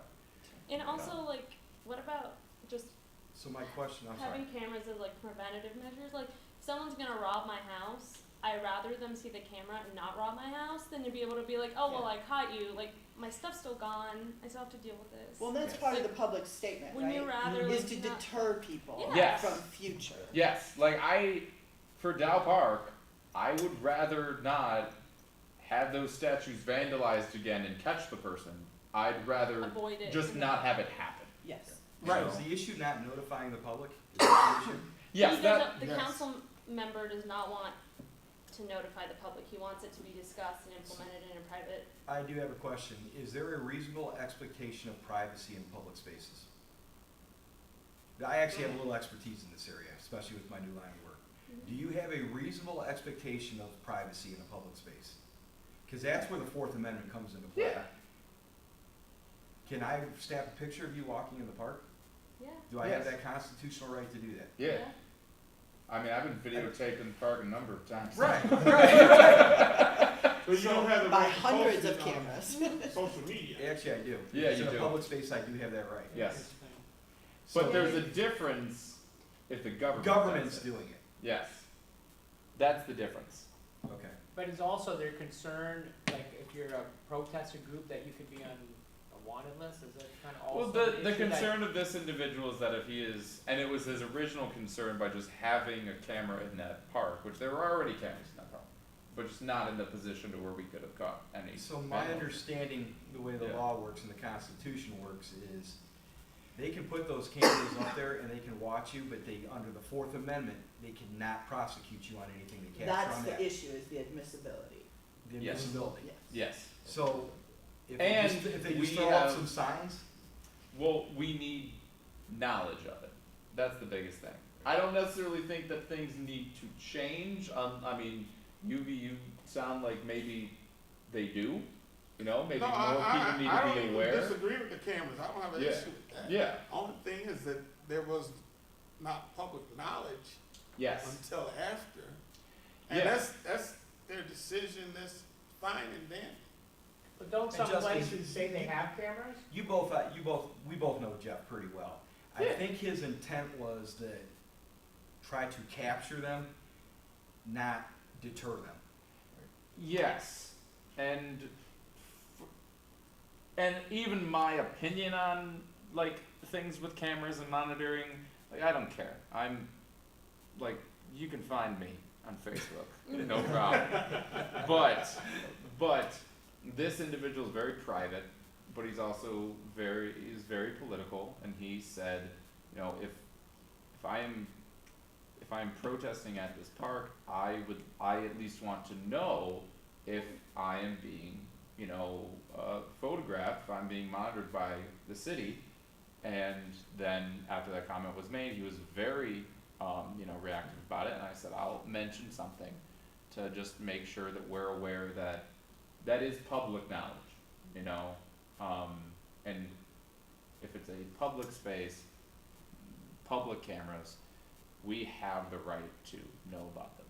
And also, like, what about just so my question, I'm sorry. having cameras as like preventative measures? Like, if someone's gonna rob my house, I'd rather them see the camera and not rob my house than to be able to be like, oh, well, I caught you, like, my stuff's still gone, I still have to deal with this. Well, that's Yes. part of the public statement, Wouldn't right? you rather, Is like, to not- deter people Yeah. Yes. from future. Yes, like for Dow Park, I would rather not have those statues vandalized again and catch the person. I'd rather Avoid it. just not have it happen. Yes. Right, So- is the issue not notifying the public? Is that the issue? Yes, He that, doesn't, the yes. council member does not want to notify the public. He wants it to be discussed and implemented in a private. I do have a question. Is there a reasonable expectation of privacy in public spaces? I actually have a little expertise in this area, especially with my new line of work. Do you have a reasonable expectation of privacy in a public space? Because that's where the Fourth Amendment comes into play. Yeah. Can I snap a picture of you walking in the park? Yeah. Do I have Yes. that constitutional right to do that? yeah. I mean, I've been videotaped in the park a number of times. Right. But you don't have the By right to post hundreds it of on cameras. social media. Actually, I do. Yeah, Because you in do. a public space, I do have that right. Yes. So But there's a difference if the government government's does it. doing it. Yes. That's the difference. Okay. But is also their concern, like, if you're a protester group, that you could be on a wanted list, is that kind of Well, also? the issue that- concern of this individual is that if he is, and it was his original concern by just having a camera in that park, which there were already cameras in that park, but just not in the position to where we could have got any. So my vandalism. understanding, the way the Yeah. law works and the Constitution works is, they can put those cameras up there and they can watch you, but they, under the Fourth Amendment, they cannot prosecute you on anything they capture That's on the that. issue, is the admissibility. The Yes. invisibility. Yes. Yes. So, if And they just, if they we just throw up have- some signs, Well, we need knowledge of it. That's the biggest thing. I don't necessarily think that things need to change. I mean, you sound like maybe they do. You know, maybe No, more I people need don't to be even aware. disagree with the cameras, I don't have an Yeah. issue with that. Yeah. Only thing is that there was not public knowledge Yes. until after. And Yeah. that's their decision, that's fine and dandy. But don't And some Justin, places say they have cameras? we both know Jeff pretty well. I Yeah. think his intent was to try to capture them, not deter them. Yes, and even my opinion on like things with cameras and monitoring, like I don't care. I'm like, you can find me on Facebook, no problem. But this individual is very private, but he's also very political, and he said, you know, if I am protesting at this park, I at least want to know if I am being, you know, photographed, if I'm being monitored by the city. And then after that comment was made, he was very, you know, reactive about it. And I said, I'll mention something to just make sure that we're aware that that is public knowledge, you know. And if it's a public space, public cameras, we have the right to know about them.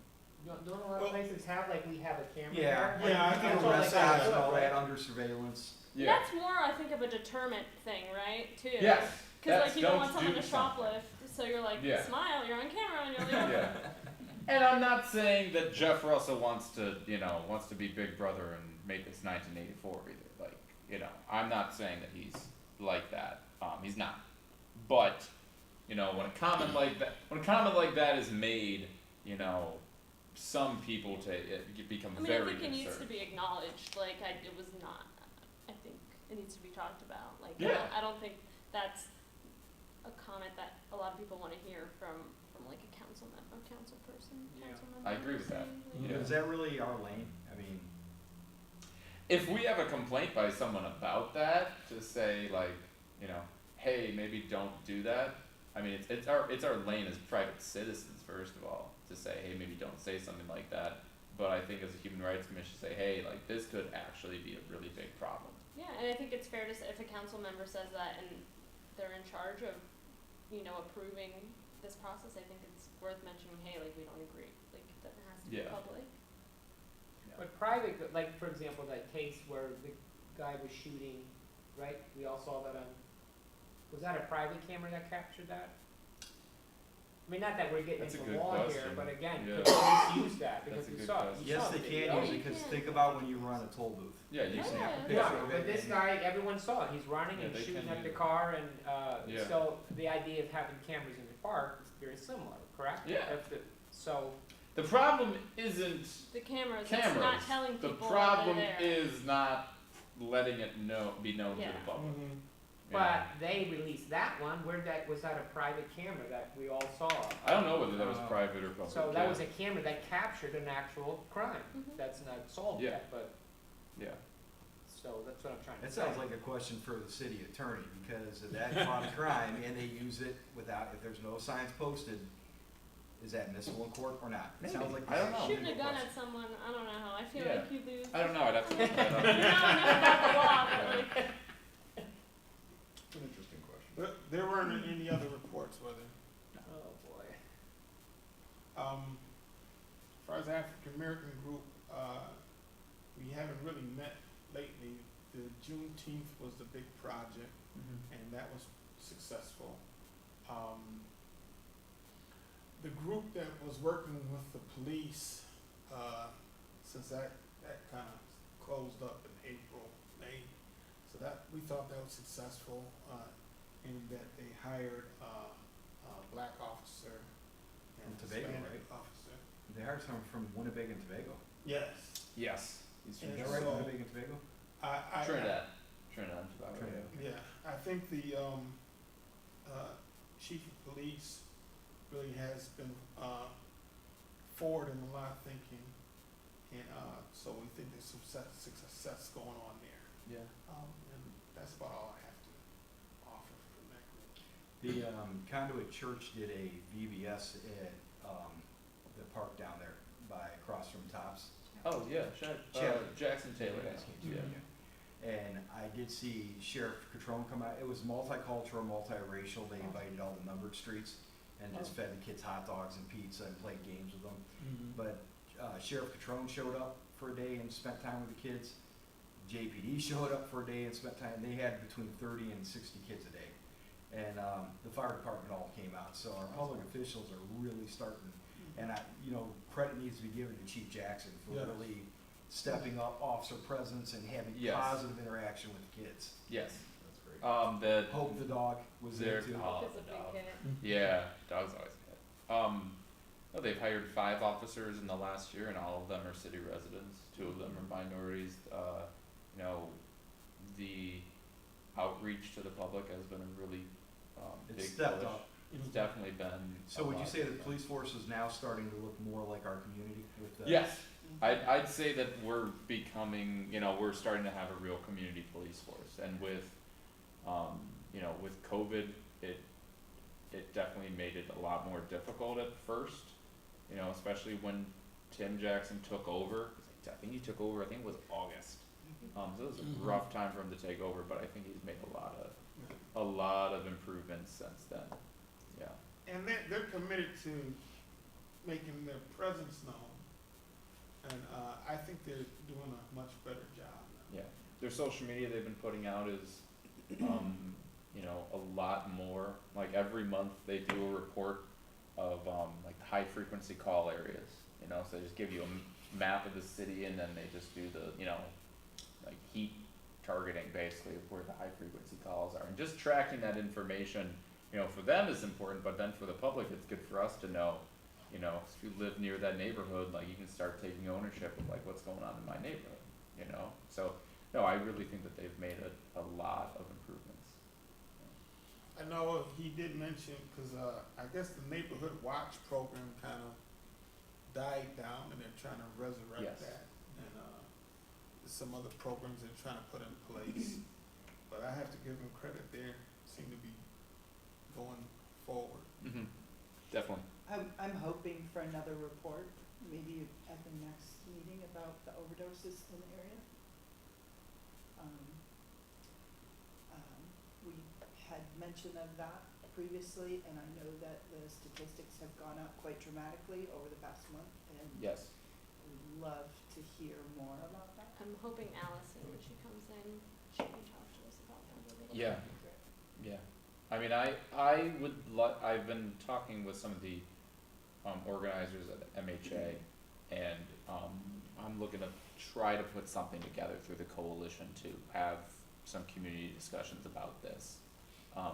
Don't a lot of places have, like, we have a camera Yeah, there? Yeah, I like, you think can that's arrest all they us got, and all right? that under surveillance. That's more, I think, of a deterrent thing, right? Too. Yes. Because like you don't want Don't someone to do something. shoplift, so you're like, Yeah. smile, you're on camera, and you're like, Yeah. And I'm not saying that Jeff Russell wants to be Big Brother and make this 1984 either. Like, you know, I'm not saying that he's like that. He's not. But, you know, when a comment like that is made, you know, some people become I mean, very I think it concerned. needs to be acknowledged. Like, it was not. I think it needs to be talked about. Like, Yeah. I don't think that's a comment that a lot of people want to hear from like a council person. Yeah. Council member. I agree with that. Like, Yeah. Is that really our lane? I mean, If we have a complaint by someone about that, to say like, you know, hey, maybe don't do that. I mean, it's our lane as private citizens, first of all, to say, hey, maybe don't say something like that. But I think as a human rights commission, say, hey, like this could actually be a really big problem. Yeah, and I think it's fair to say if a council member says that and they're in charge of, you know, approving this process, I think it's worth mentioning, hey, like we don't agree, like that it has to be Yeah. public. But private, like, for example, that case where the guy was shooting, right? We all saw that on, was that a private camera that captured that? I mean, not that we're getting That's a into good law here, question. but again, Yeah. could police use that? Because That's a we good saw, question. you saw yes, the they video. can use Yeah, it, because you can. think about when you run a toll booth. Yeah, you Yeah. snap a picture Yeah, of but it. this and- guy, everyone saw it, he's running Yeah, and they shooting can at the use it. car, and, Yeah. so the idea of having cameras in the park is very similar, correct? Yeah. So, The problem isn't The cameras, it's cameras. not telling The people problem that they're there. is not letting it be known to Yeah. the public. Mhm. But they released that one, was that a private camera that we all saw? I don't know whether that was private or public. So that was a camera that captured an actual crime, Mhm. that's not solved Yeah. yet, but, Yeah. so that's what I'm trying to It say. sounds like a question for the city attorney, because of that kind of crime, and they use it without, if there's no signs posted, is that admissible in court or not? It sounds like I don't know. Shooting a legal gun question. at someone, I don't know how, I feel Yeah. like you lose. I don't know. I'd have to look that You up. know, I know about the law, but like, It's an interesting question. But there weren't any other reports, were there? Oh, boy. As far as African American group, we haven't really met lately. The Juneteenth was the big project, and that was successful. The group that was working with the police, since that kind of closed up in April, May, so that, we thought that was successful, in that they hired a black officer and a From Tobago, Hispanic right? officer. They hired someone from Winnebago and Tobago. Yes. Yes. He's from And Is that right, so- Winnebago and Tobago? I Trinidad. Trinidad and Tobago. Trinidad. Yeah, I think the chief of police really has been forward in a lot of thinking, and so we think there's some success going on there. Yeah. And that's about all I have to offer from that group. The Conduit Church did a VBS at the park down there by across from Tops. Oh yeah. Jackson Taylor. You guys came to, Yeah. yeah. And I did see Sheriff Catrone come out. It was multicultural, multiracial. They invited all the numbered streets and just fed the kids hot dogs and pizza and played games with them. But Sheriff Catrone showed up for a day and spent time with the kids. JPD showed up for a day and spent time. They had between 30 and 60 kids a day. And the fire department all came out. So our public officials are really starting. And credit needs to be given to Chief Jackson for Yes. really stepping up officer presence and having Yes. positive interaction with the kids. Yes. That's great. The Hope the dog was there There- too. oh, it's a the dog. big hit. Yeah, dogs always hit. No, they've hired 5 officers in the last year, and all of them are city residents. 2 of them are minorities. The outreach to the public has been a really big It's stepped push. up. It's definitely been. So a would you lot say the bigger. police force is now starting to look more like our community with the? Yes, I'd say that we're becoming, we're starting to have a real community police force, and with, with COVID, it definitely made it a lot more difficult at first, especially when Tim Jackson took over. I think he took over, it was August. So it was a rough time for him to take over, but I think he's made a lot of improvements since then. Yeah. And they're committed to making their presence known, and I think they're doing a much better job now. Yeah, their social media they've been putting out is, a lot more. Like every month they do a report of like the high frequency call areas. So they just give you a map of the city, and then they just do the like heat targeting basically of where the high frequency calls are, and just tracking that information. For them is important, but then for the public, it's good for us to know. If you live near that neighborhood, like you can start taking ownership of like what's going on in my neighborhood. So no, I really think that they've made a lot of improvements. I know he did mention, because I guess the Neighborhood Watch program kind of died down, and they're trying to resurrect Yes. that. And there's some other programs they're trying to put in place. But I have to give them credit, they seem to be going forward. Definitely. I'm hoping for another report, maybe at the next meeting about the overdoses in the area. We had mention of that previously, and I know that the statistics have gone up quite dramatically over the past month, and Yes. would love to hear more about that. I'm hoping Allison, when she comes in, she can talk to us about that a little bit. Yeah. Yeah. I mean, I've been talking with some of the organizers at MHA, and I'm looking to try to put something together through the coalition to have some community discussions about this. I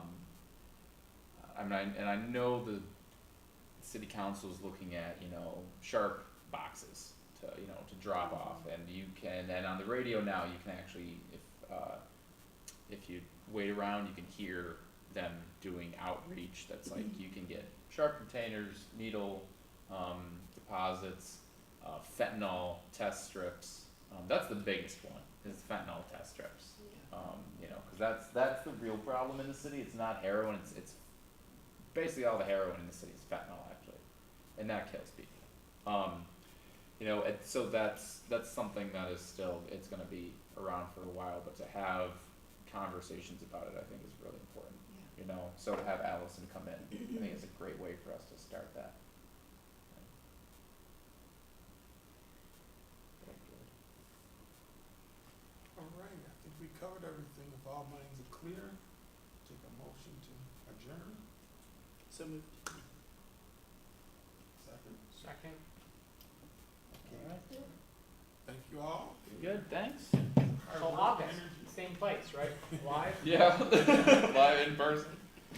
know city council's looking at, sharp boxes to, to drop off, and you can, and on the radio now, you can actually, if you wait around, you can hear them doing outreach, that's like, you can get sharp containers, needle, deposits, fentanyl test strips, that's the biggest one, is fentanyl test strips. Cause that's the real problem in the city, it's not heroin, it's basically all the heroin in the city is fentanyl actually, and that kills people. So that's something that is still, it's gonna be around for a while, but to have conversations about it, I think is really important. So to have Allison come in, I think it's a great way for us to start that. All right, I think we covered everything. If all minds are clear, take a motion to adjourn. So moved. Second. Second. Okay. Thank you all. Good, thanks. So August, same place, right? Live? Yeah, live in person.